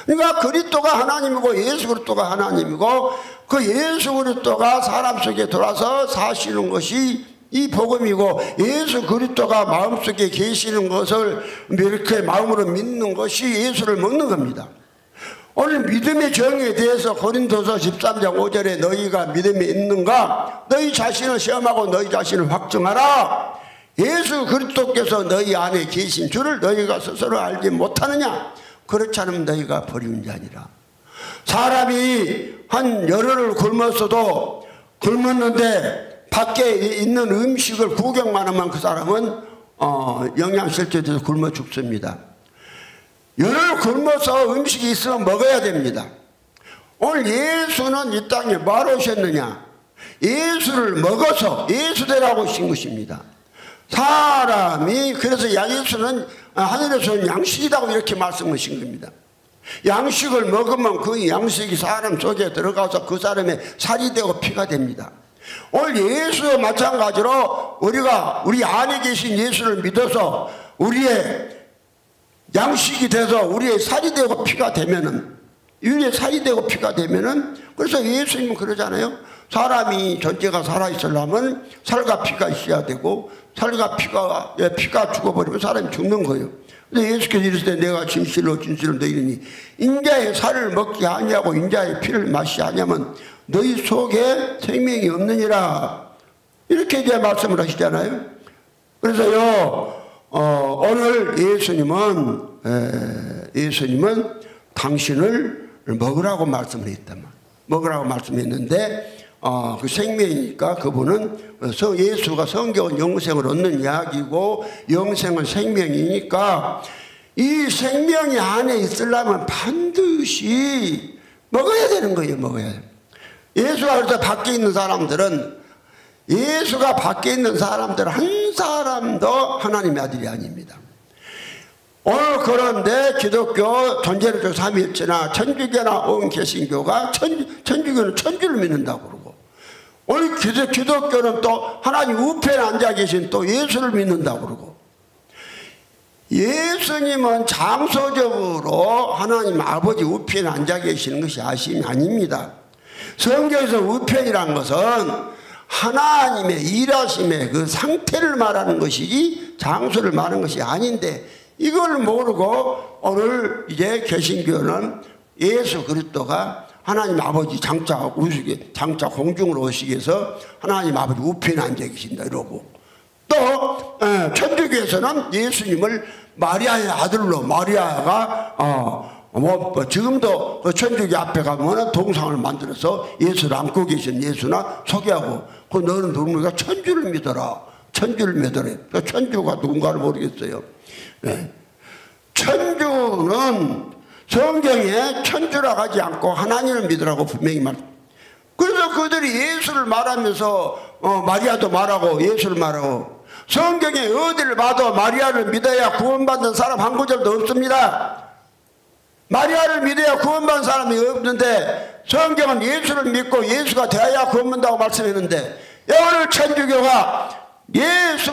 그러니까 그리스도가 하나님이고 예수 그리스도가 하나님이고 그 예수 그리스도가 사람 속에 들어와서 사시는 것이 이 복음이고 예수 그리스도가 마음속에 계시는 것을 이렇게 마음으로 믿는 것이 예수를 먹는 겁니다. 오늘 믿음의 정의에 대해서 고린도서 13장 5절에 너희가 믿음이 있는가? 너희 자신을 시험하고 너희 자신을 확증하라. 예수 그리스도께서 너희 안에 계신 줄을 너희가 스스로 알지 못하느냐? 그렇지 않으면 너희가 버리는 자니라. 사람이 한 열흘을 굶었어도 굶었는데 밖에 있는 음식을 구경만 하면 그 사람은 영양실조돼서 굶어 죽습니다. 열흘 굶어서 음식이 있으면 먹어야 됩니다. 오늘 예수는 이 땅에 뭐하러 오셨느냐? 예수를 먹어서 예수되라고 오신 것입니다. 사람이 그래서 예수는 하늘에서는 양식이라고 이렇게 말씀하신 겁니다. 양식을 먹으면 그 양식이 사람 속에 들어가서 그 사람의 살이 되고 피가 됩니다. 오늘 예수와 마찬가지로 우리가 우리 안에 계신 예수를 믿어서 우리의 양식이 돼서 우리의 살이 되고 피가 되면은, 우리의 살이 되고 피가 되면은, 그래서 예수님은 그러잖아요. 사람이 존재가 살아있으려면 살과 피가 있어야 되고, 살과 피가 죽어버리면 사람이 죽는 거예요. 근데 예수께서 이르시되 내가 진실로 너희니 인자의 살을 먹지 아니하고 인자의 피를 마시지 아니하면 너희 속에 생명이 없느니라. 이렇게 이제 말씀을 하시잖아요. 그래서요, 오늘 예수님은 당신을 먹으라고 말씀을 했단 말이에요. 먹으라고 말씀했는데, 그 생명이니까 그분은 예수가 성경은 영생을 얻는 이야기고 영생은 생명이니까 이 생명이 안에 있으려면 반드시 먹어야 되는 거예요. 먹어야 돼요. 예수가 그래서 밖에 있는 사람들은 한 사람도 하나님의 아들이 아닙니다. 오늘 그런데 기독교 존재론적 삼위일체나 천주교나 온 개신교가 천주교는 천주를 믿는다고 그러고, 오늘 기독교는 또 하나님 우편에 앉아 계신 또 예수를 믿는다고 그러고, 예수님은 장소적으로 하나님 아버지 우편에 앉아 계시는 것이 아닙니다. 성경에서 우편이란 것은 하나님의 일하심의 그 상태를 말하는 것이지 장소를 말하는 것이 아닌데, 이걸 모르고 오늘 이제 개신교는 예수 그리스도가 하나님 아버지 장차 공중으로 오시기 위해서 하나님 아버지 우편에 앉아 계신다 이러고, 또 천주교에서는 예수님을 마리아의 아들로, 마리아가 지금도 천주교 앞에 가면 동상을 만들어서 예수를 안고 계신 예수나 소개하고, 그 너는 누구니까 천주를 믿어라. 천주를 믿어라. 천주가 누군가를 모르겠어요. 네. 천주는 성경에 천주라고 하지 않고 하나님을 믿으라고 분명히 그래서 그들이 예수를 말하면서 마리아도 말하고 예수를 말하고, 성경에 어디를 봐도 마리아를 믿어야 구원받는 사람 한 구절도 없습니다. 마리아를 믿어야 구원받는 사람이 없는데, 성경은 예수를 믿고 예수가 되어야 구원받는다고 말씀했는데, 오늘 천주교가 예수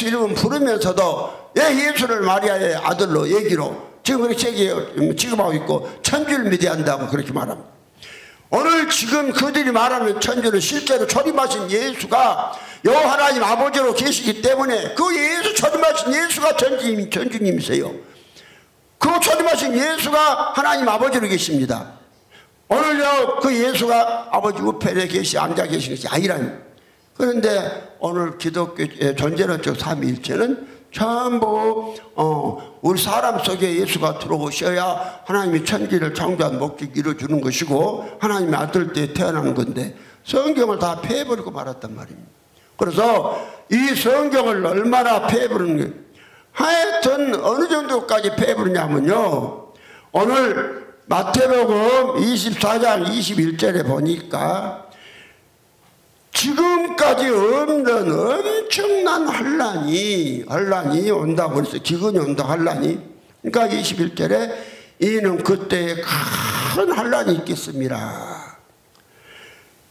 이름 부르면서도 예수를 마리아의 아들로 얘기로 지금 그렇게 취급하고 있고 천주를 믿어야 한다고 그렇게 말합니다. 오늘 지금 그들이 말하는 천주는 실제로 초림하신 예수가 여 하나님 아버지로 계시기 때문에 그 예수 초림하신 예수가 천주님이세요. 그 초림하신 예수가 하나님 아버지로 계십니다. 오늘요 그 예수가 아버지 우편에 앉아 계신 것이 아니라니. 그런데 오늘 기독교의 존재론적 삼위일체는 전부 우리 사람 속에 예수가 들어오셔야 하나님이 천지를 창조한 목적이 이루어주는 것이고 하나님의 아들 때 태어난 건데, 성경을 다 폐해버리고 말았단 말입니다. 그래서 이 성경을 얼마나 폐해버리는 거예요. 하여튼 어느 정도까지 폐해버리냐면요, 오늘 마태복음 24장 21절에 보니까 지금까지 없는 엄청난 환란이 온다고 그랬어요. 기근이 온다, 환란이. 그러니까 21절에 이는 그때에 큰 환란이 있겠습니다.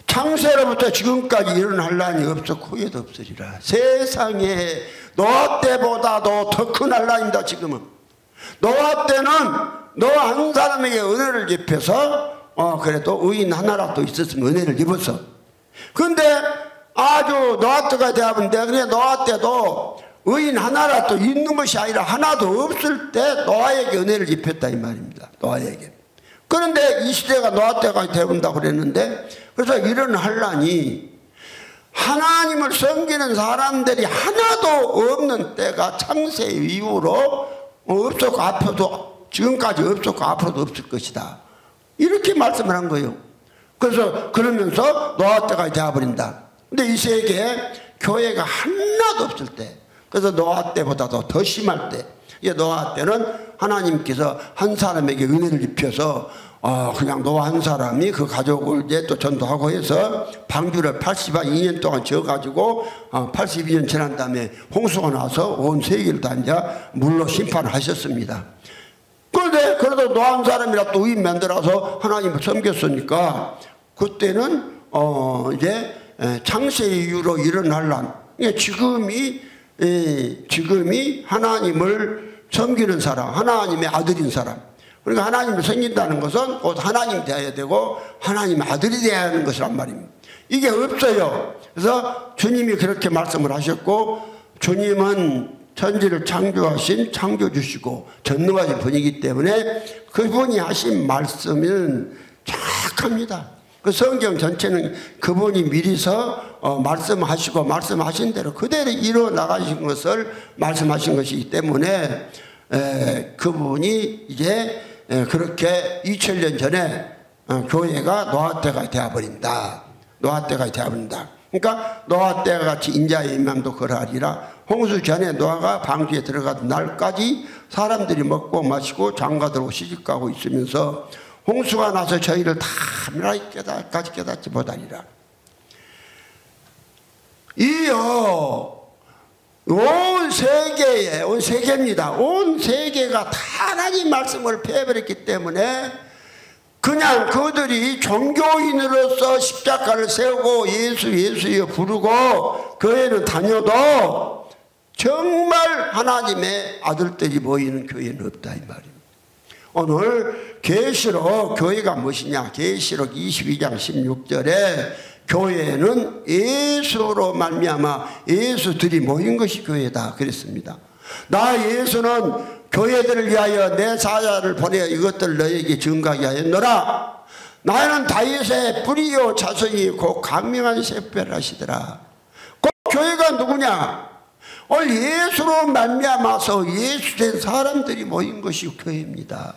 창세로부터 지금까지 이런 환란이 없었고 후에도 없으리라. 세상에 노아 때보다도 더 큰 환란입니다. 지금은 노아 때는 노아 한 사람에게 은혜를 입혀서 그래도 의인 하나라도 있었으면 은혜를 입었어. 근데 아주 노아 때가 되었는데, 그래 노아 때도 의인 하나라도 있는 것이 아니라 하나도 없을 때 노아에게 은혜를 입혔다 이 말입니다. 노아에게. 그런데 이 시대가 노아 때가 되온다고 그랬는데, 그래서 이런 환란이 하나님을 섬기는 사람들이 하나도 없는 때가 창세 이후로 없었고 앞으로도, 지금까지 없었고 앞으로도 없을 것이다, 이렇게 말씀을 한 거예요. 그래서 그러면서 노아 때가 되어버린다. 근데 이 세계에 교회가 하나도 없을 때, 그래서 노아 때보다도 더 심할 때, 노아 때는 하나님께서 한 사람에게 은혜를 입혀서 그냥 노아 한 사람이 그 가족을 이제 또 전도하고 해서 방주를 82년 동안 지어가지고 82년 지난 다음에 홍수가 나서 온 세계를 다 이제 물로 심판하셨습니다. 그런데 그래도 노아 한 사람이라 또 의인 만들어서 하나님을 섬겼으니까 그때는 이제 창세 이후로 이런 환란, 지금이 하나님을 섬기는 사람, 하나님의 아들인 사람. 그러니까 하나님을 섬긴다는 것은 곧 하나님이 되어야 되고 하나님의 아들이 되어야 하는 것이란 말입니다. 이게 없어요. 그래서 주님이 그렇게 말씀을 하셨고, 주님은 천지를 창조하신 창조주시고 전능하신 분이기 때문에 그분이 하신 말씀은 정확합니다. 그 성경 전체는 그분이 미리서 말씀하시고 말씀하신 대로 그대로 이루어 나가신 것을 말씀하신 것이기 때문에 그분이 이제 그렇게 2000년 전에 교회가 노아 때가 되어버린다. 노아 때가 되어버린다. 그러니까 노아 때가 같이 인자의 임함도 그러하리라. 홍수 전에 노아가 방주에 들어가던 날까지 사람들이 먹고 마시고 장가들고 시집가고 있으면서 홍수가 나서 저희를 다 까지 깨닫지 못하리라. 이어 온 세계입니다. 온 세계가 다 하나님 말씀을 폐해버렸기 때문에 그냥 그들이 종교인으로서 십자가를 세우고 예수여 부르고 교회는 다녀도 정말 하나님의 아들들이 모이는 교회는 없다, 이 말입니다. 오늘 계시록 교회가 무엇이냐? 계시록 22장 16절에 교회는 예수로 말미암아 예수들이 모인 것이 교회다 그랬습니다. 나 예수는 교회들을 위하여 내 사자를 보내어 이것들을 너에게 증거하게 하였노라. 나는 다윗의 뿌리요 자손이 곧 강명한 셰프를 하시더라. 그 교회가 누구냐? 오늘 예수로 말미암아서 예수된 사람들이 모인 것이 교회입니다.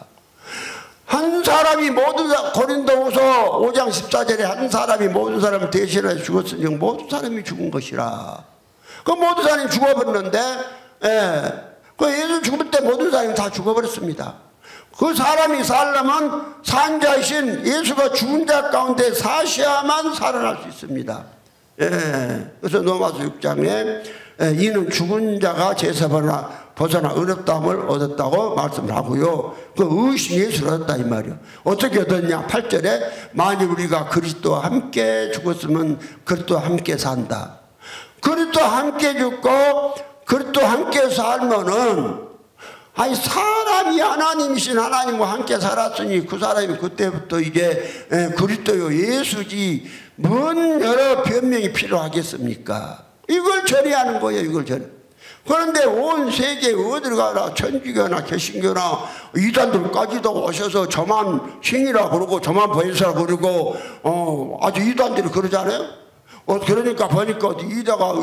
한 사람이 모든, 고린도후서 5장 14절에 한 사람이 모든 사람을 대신해 죽었으니 모든 사람이 죽은 것이라. 그 모든 사람이 죽어버렸는데, 그 예수 죽을 때 모든 사람이 다 죽어버렸습니다. 그 사람이 살려면 산자이신 예수가 죽은 자 가운데 사셔야만 살아날 수 있습니다. 그래서 로마서 6장에 이는 죽은 자가 제사보다 벗어나 어렵다함을 얻었다고 말씀을 하고요. 그 의신 예수를 얻었다 이 말이요. 어떻게 얻었냐? 8절에 만일 우리가 그리스도와 함께 죽었으면 그리스도와 함께 산다. 그리스도와 함께 죽고 그리스도와 함께 살면은 아니 사람이 하나님이신 하나님과 함께 살았으니 그 사람이 그때부터 이게 그리스도요 예수지 뭔 여러 변명이 필요하겠습니까? 이걸 처리하는 거예요. 이걸 처리. 그런데 온 세계에 어딜 가나 천주교나 개신교나 이단들까지도 오셔서 저만 신이라 그러고 저만 보혜사라 그러고 아주 이단들이 그러잖아요. 그러니까 보니까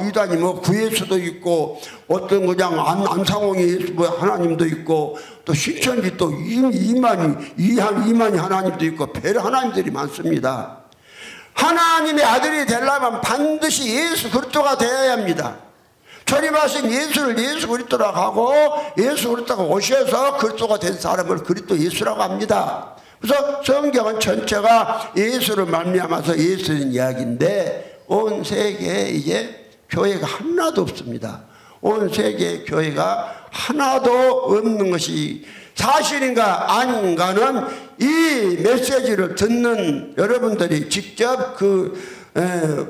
이단이 뭐 구예수도 있고 어떤 그냥 안상홍이 뭐 하나님도 있고 또 신천지 또 이만희 하나님도 있고 별 하나님들이 많습니다. 하나님의 아들이 되려면 반드시 예수 그리스도가 되어야 합니다. 초림하신 예수를 예수 그리스도라고 하고 예수 그리스도가 오셔서 그리스도가 된 사람을 그리스도 예수라고 합니다. 그래서 성경은 전체가 예수를 말미암아서 예수인 이야기인데 온 세계에 이제 교회가 하나도 없습니다. 온 세계에 교회가 하나도 없는 것이 사실인가 아닌가는 이 메시지를 듣는 여러분들이 직접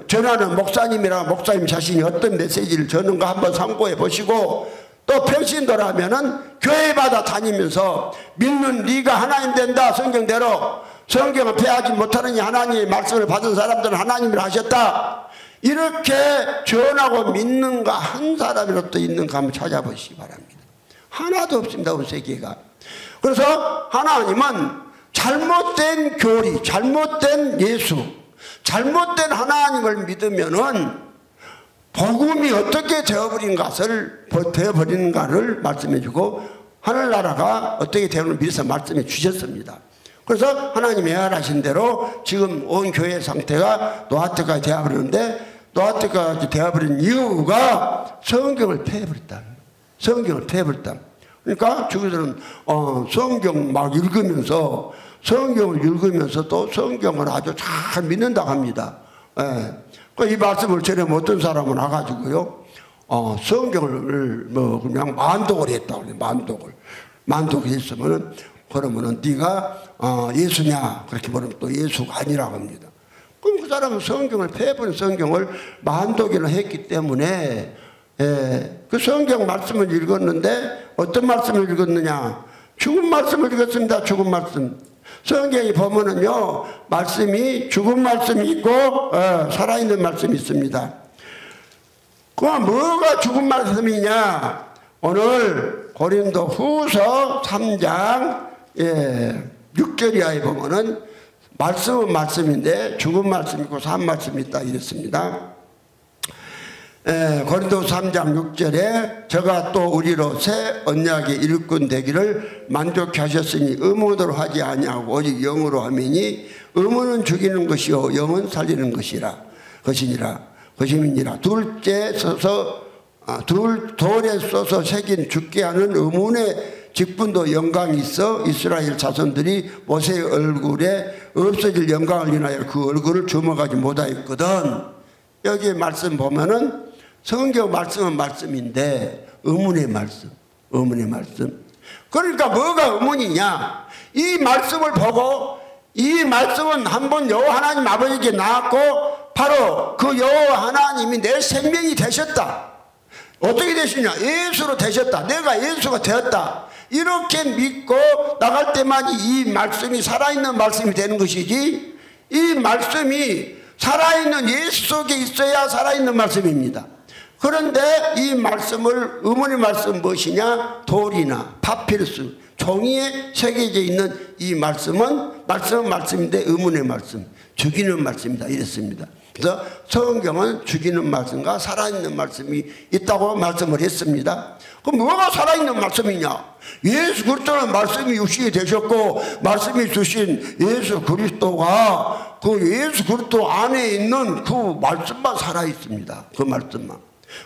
전하는 목사님이랑 목사님 자신이 어떤 메시지를 전하는가 한번 참고해 보시고 또 평신도라면은 교회마다 다니면서 믿는 네가 하나님 된다 성경대로 성경을 폐하지 못하느니 하나님의 말씀을 받은 사람들은 하나님을 하셨다 이렇게 전하고 믿는가 한 사람이라도 있는가 한번 찾아보시기 바랍니다. 하나도 없습니다. 온 세계가. 그래서 하나님은 잘못된 교리, 잘못된 예수, 잘못된 하나님을 믿으면은 복음이 어떻게 되어버리는가를 말씀해주고 하늘나라가 어떻게 되는지 미리서 말씀해 주셨습니다. 그래서 하나님이 예언하신 대로 지금 온 교회 상태가 노아트까지 되어버리는데, 노아트까지 되어버린 이유가 성경을 폐해버렸다. 성경을 폐해버렸다. 그러니까 주기들은 성경 막 읽으면서, 성경을 읽으면서 또 성경을 아주 잘 믿는다고 합니다. 예. 이 말씀을 전에 어떤 사람은 와가지고요, 성경을 뭐 그냥 만독을 했다고 그래요. 만독을 했으면은, 그러면은 네가 예수냐 그렇게 말하면 또 예수가 아니라고 합니다. 그럼 그 사람은 성경을 폐해버린 성경을 만독이나 했기 때문에, 그 성경 말씀을 읽었는데 어떤 말씀을 읽었느냐? 죽은 말씀을 읽었습니다. 죽은 말씀. 성경에 보면은요, 말씀이 죽은 말씀이 있고 살아있는 말씀이 있습니다. 그럼 뭐가 죽은 말씀이냐? 오늘 고린도 후서 3장 6절 이하에 보면은 말씀은 말씀인데 죽은 말씀이 있고 산 말씀이 있다 이랬습니다. 고린도 3장 6절에 저가 또 우리로 새 언약의 일꾼 되기를 만족케 하셨으니 의문으로 하지 아니하고 오직 영으로 하미니 의문은 죽이는 것이요 영은 살리는 것이니라. 돌에 써서 새긴 죽게 하는 의문의 직분도 영광이 있어 이스라엘 자손들이 모세의 얼굴에 없어질 영광을 인하여 그 얼굴을 주목하지 못하였거든. 여기 말씀 보면은 성경 말씀은 말씀인데 의문의 말씀. 그러니까 뭐가 의문이냐? 이 말씀을 보고 이 말씀은 한번 여호와 하나님 아버지께 나왔고 바로 그 여호와 하나님이 내 생명이 되셨다. 어떻게 되시냐? 예수로 되셨다. 내가 예수가 되었다. 이렇게 믿고 나갈 때만 이 말씀이 살아있는 말씀이 되는 것이지, 이 말씀이 살아있는 예수 속에 있어야 살아있는 말씀입니다. 그런데 이 말씀을, 의문의 말씀 무엇이냐? 돌이나 파피루스, 종이에 새겨져 있는 이 말씀은 말씀인데 의문의 말씀, 죽이는 말씀이다 이랬습니다. 그래서 성경은 죽이는 말씀과 살아있는 말씀이 있다고 말씀을 했습니다. 그럼 뭐가 살아있는 말씀이냐? 예수 그리스도는 말씀이 육신이 되셨고 말씀이 주신 예수 그리스도가 그 예수 그리스도 안에 있는 그 말씀만 살아있습니다. 그 말씀만.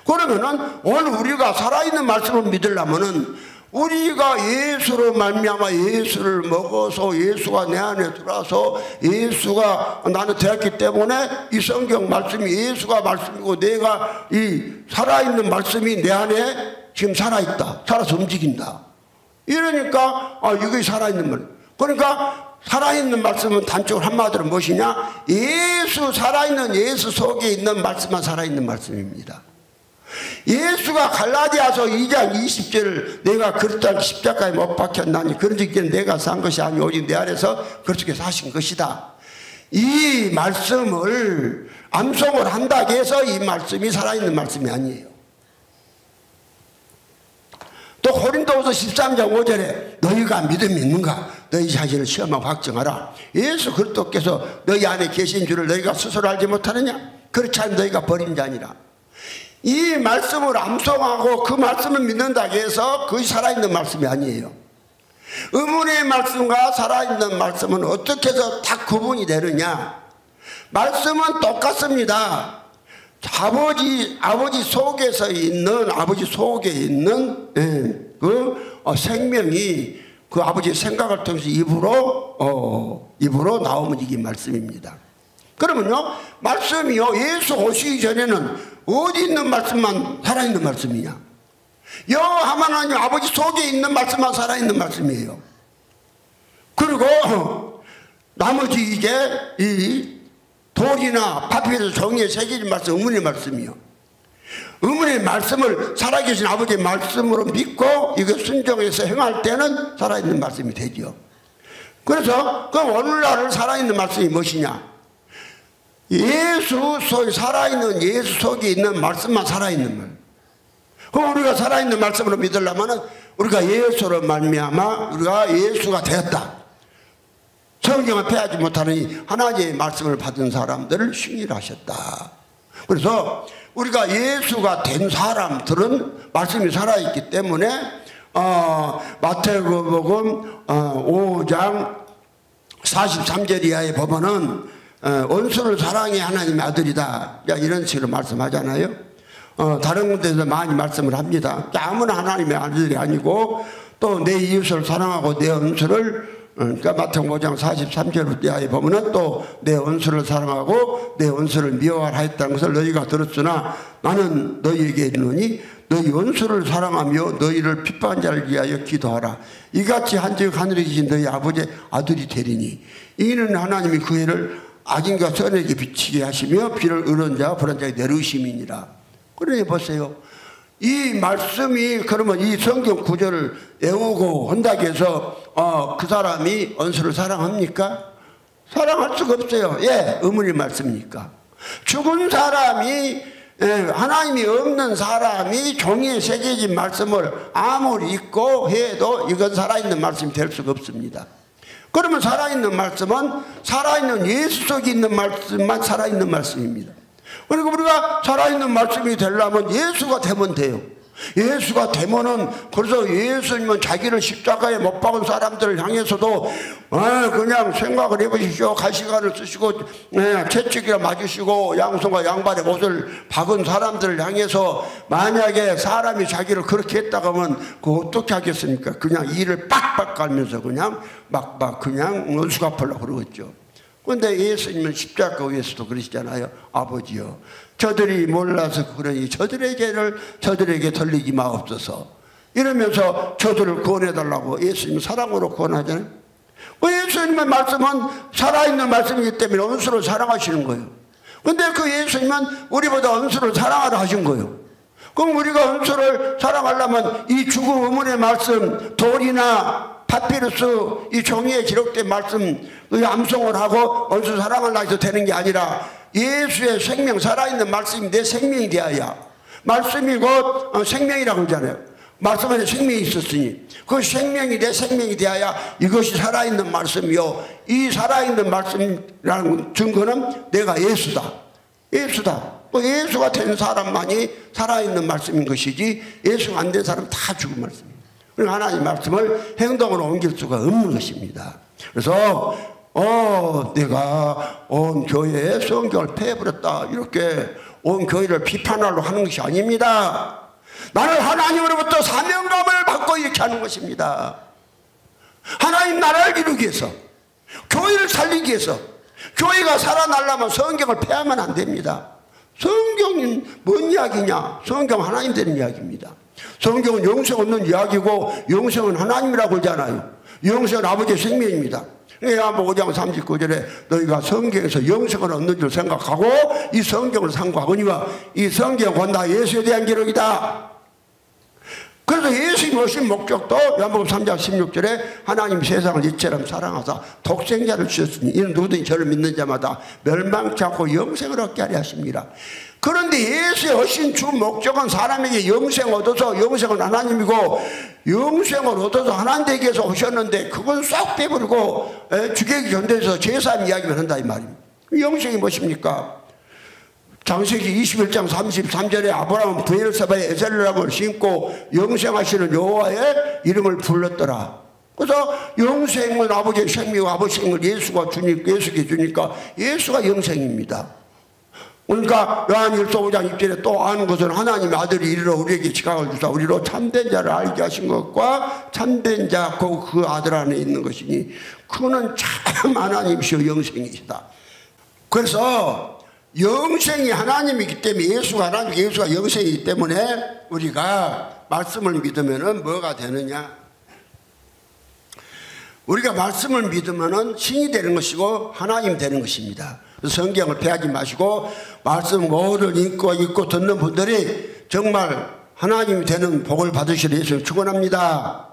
그러면은 오늘 우리가 살아있는 말씀을 믿으려면은 우리가 예수로 말미암아 예수를 먹어서 예수가 내 안에 들어와서 예수가 나는 되었기 때문에 이 성경 말씀이 예수가 말씀이고 내가 이 살아있는 말씀이 내 안에 지금 살아있다. 살아서 움직인다. 이러니까 이게 살아있는 말. 그러니까 살아있는 말씀은 단적으로 한마디로 무엇이냐? 예수, 살아있는 예수 속에 있는 말씀만 살아있는 말씀입니다. 예수가 갈라디아서 2장 20절을 내가 그리스도 십자가에 못 박혔나니 그런즉 내가 산 것이 아니오 오직 내 안에서 그리스도께 사신 것이다. 이 말씀을 암송을 한다고 해서 이 말씀이 살아있는 말씀이 아니에요. 또 고린도후서 13장 5절에 너희가 믿음이 있는가? 너희 자신을 시험하고 확증하라. 예수 그리스도께서 너희 안에 계신 줄을 너희가 스스로 알지 못하느냐? 그렇지 않으면 너희가 버린 자니라. 이 말씀을 암송하고 그 말씀을 믿는다고 해서 그것이 살아있는 말씀이 아니에요. 의문의 말씀과 살아있는 말씀은 어떻게 해서 딱 구분이 되느냐? 말씀은 똑같습니다. 아버지 속에서 있는, 아버지 속에 있는 그 생명이 그 아버지의 생각을 통해서 입으로 나오면 이게 말씀입니다. 그러면요, 말씀이요, 예수 오시기 전에는 어디 있는 말씀만 살아있는 말씀이냐? 여호와 하나님 아버지 속에 있는 말씀만 살아있는 말씀이에요. 그리고 나머지 이제 이 돌이나 파피루스 종이에 새겨진 말씀, 의문의 말씀이요. 의문의 말씀을 살아계신 아버지의 말씀으로 믿고 이거 순종해서 행할 때는 살아있는 말씀이 되죠. 그래서 그 오늘날 살아있는 말씀이 무엇이냐? 예수 속에 살아있는 예수 속에 있는 말씀만 살아있는 말. 그럼 우리가 살아있는 말씀으로 믿으려면 우리가 예수로 말미암아 우리가 예수가 되었다. 성경을 폐하지 못하니 하나님의 말씀을 받은 사람들을 싱일하셨다. 그래서 우리가 예수가 된 사람들은 말씀이 살아있기 때문에 마태복음 5장 43절 이하에 보면은 원수를 사랑해 하나님의 아들이다, 이런 식으로 말씀하잖아요. 다른 곳에서 많이 말씀을 합니다. 아무나 하나님의 아들이 아니고 또 내 이웃을 사랑하고 내 원수를, 그러니까 마태복음 5장 43절 이하에 보면은 또 내 원수를 사랑하고 내 원수를 미워하라 했다는 것을 너희가 들었으나 나는 너희에게 이르노니 너희 원수를 사랑하며 너희를 핍박한 자를 위하여 기도하라. 이같이 한즉 하늘에 계신 너희 아버지의 아들이 되리니 이는 하나님이 그 해를 악인과 선에게 비치게 하시며 비를 의로운 자와 불의한 자에게 내리심이니라. 그러니 보세요. 이 말씀이 그러면 이 성경 구절을 외우고 한다고 해서 그 사람이 원수를 사랑합니까? 사랑할 수가 없어요. 예, 의문의 말씀이니까. 죽은 사람이, 하나님이 없는 사람이 종이에 새겨진 말씀을 아무리 읽고 해도 이건 살아있는 말씀이 될 수가 없습니다. 그러면 살아있는 말씀은 살아있는 예수 속에 있는 말씀만 살아있는 말씀입니다. 그리고 우리가 살아있는 말씀이 되려면 예수가 되면 돼요. 예수가 되면은, 그래서 예수님은 자기를 십자가에 못 박은 사람들을 향해서도 그냥 생각을 해보십시오. 가시관을 쓰시고 채찍이라 맞으시고 양손과 양발에 못을 박은 사람들을 향해서 만약에 사람이 자기를 그렇게 했다고 하면 그거 어떻게 하겠습니까? 그냥 이를 빡빡 깔면서 그냥 막 그냥 원수 갚으려고 그러겠죠. 그런데 예수님은 십자가 위에서도 그러시잖아요. 아버지여, 저들이 몰라서 그러니 저들의 죄를 저들에게 돌리지 마옵소서. 이러면서 저들을 구원해달라고 예수님은 사랑으로 구원하잖아요. 예수님의 말씀은 살아있는 말씀이기 때문에 원수를 사랑하시는 거예요. 그런데 그 예수님은 우리보다 원수를 사랑하라 하신 거예요. 그럼 우리가 원수를 사랑하려면 이 죽음 의문의 말씀, 돌이나 파피루스 이 종이에 기록된 말씀 암송을 하고 원수 사랑하려 해서 되는 게 아니라 예수의 생명, 살아있는 말씀이 내 생명이 되어야, 말씀이 곧 생명이라고 그러잖아요. 말씀 안에 생명이 있었으니 그 생명이 내 생명이 되어야 이것이 살아있는 말씀이요, 이 살아있는 말씀이라는 증거는 내가 예수다. 예수다. 또 예수가 된 사람만이 살아있는 말씀인 것이지 예수가 안 된 사람은 다 죽은 말씀입니다. 그러니까 하나님의 말씀을 행동으로 옮길 수가 없는 것입니다. 그래서 내가 온 교회에 성경을 폐해버렸다, 이렇게 온 교회를 비판하려고 하는 것이 아닙니다. 나는 하나님으로부터 사명감을 받고 이렇게 하는 것입니다. 하나님 나라를 이루기 위해서, 교회를 살리기 위해서. 교회가 살아나려면 성경을 폐하면 안 됩니다. 성경은 뭔 이야기냐? 성경 하나님 되는 이야기입니다. 성경은 영생 없는 이야기고 영생은 하나님이라고 그러잖아요. 영생은 아버지의 생명입니다. 야한복 5장 39절에 너희가 성경에서 영생을 얻는 줄 생각하고 이 성경을 상고하거니와 이 성경은 다 예수에 대한 기록이다. 그래서 예수님이 오신 목적도 요한복음 3장 16절에 하나님 세상을 이처럼 사랑하사 독생자를 주셨으니 이는 누구든지 저를 믿는 자마다 멸망치 않고 영생을 얻게 하려 하십니다. 그런데 예수의 오신 주 목적은 사람에게 영생을 얻어서, 영생은 하나님이고 영생을 얻어서 하나님 되기 위해서 오셨는데 그건 싹 빼버리고 주객이 견뎌서 제3 이야기만 한다 이 말입니다. 영생이 무엇입니까? 창세기 21장 33절에 아브라함은 브엘세바에 에셀람을 심고 영생하시는 여호와의 이름을 불렀더라. 그래서 영생은 아버지의 생명이고 아버지의 생명을 예수가 주니까, 예수께 주니까 예수가 영생입니다. 그러니까 요한일서 5장 6절에 또 아는 것은 하나님의 아들이 이르러 우리에게 지각을 주사 우리로 참된 자를 알게 하신 것과 참된 자 그 아들 안에 있는 것이니 그는 참 하나님이시여 영생이시다. 그래서 영생이 하나님이기 때문에 예수가 영생이기 때문에 우리가 말씀을 믿으면은 뭐가 되느냐? 우리가 말씀을 믿으면은 신이 되는 것이고 하나님 되는 것입니다. 성경을 폐하지 마시고 말씀 모두 읽고 듣는 분들이 정말 하나님이 되는 복을 받으시려 예수님 축원합니다.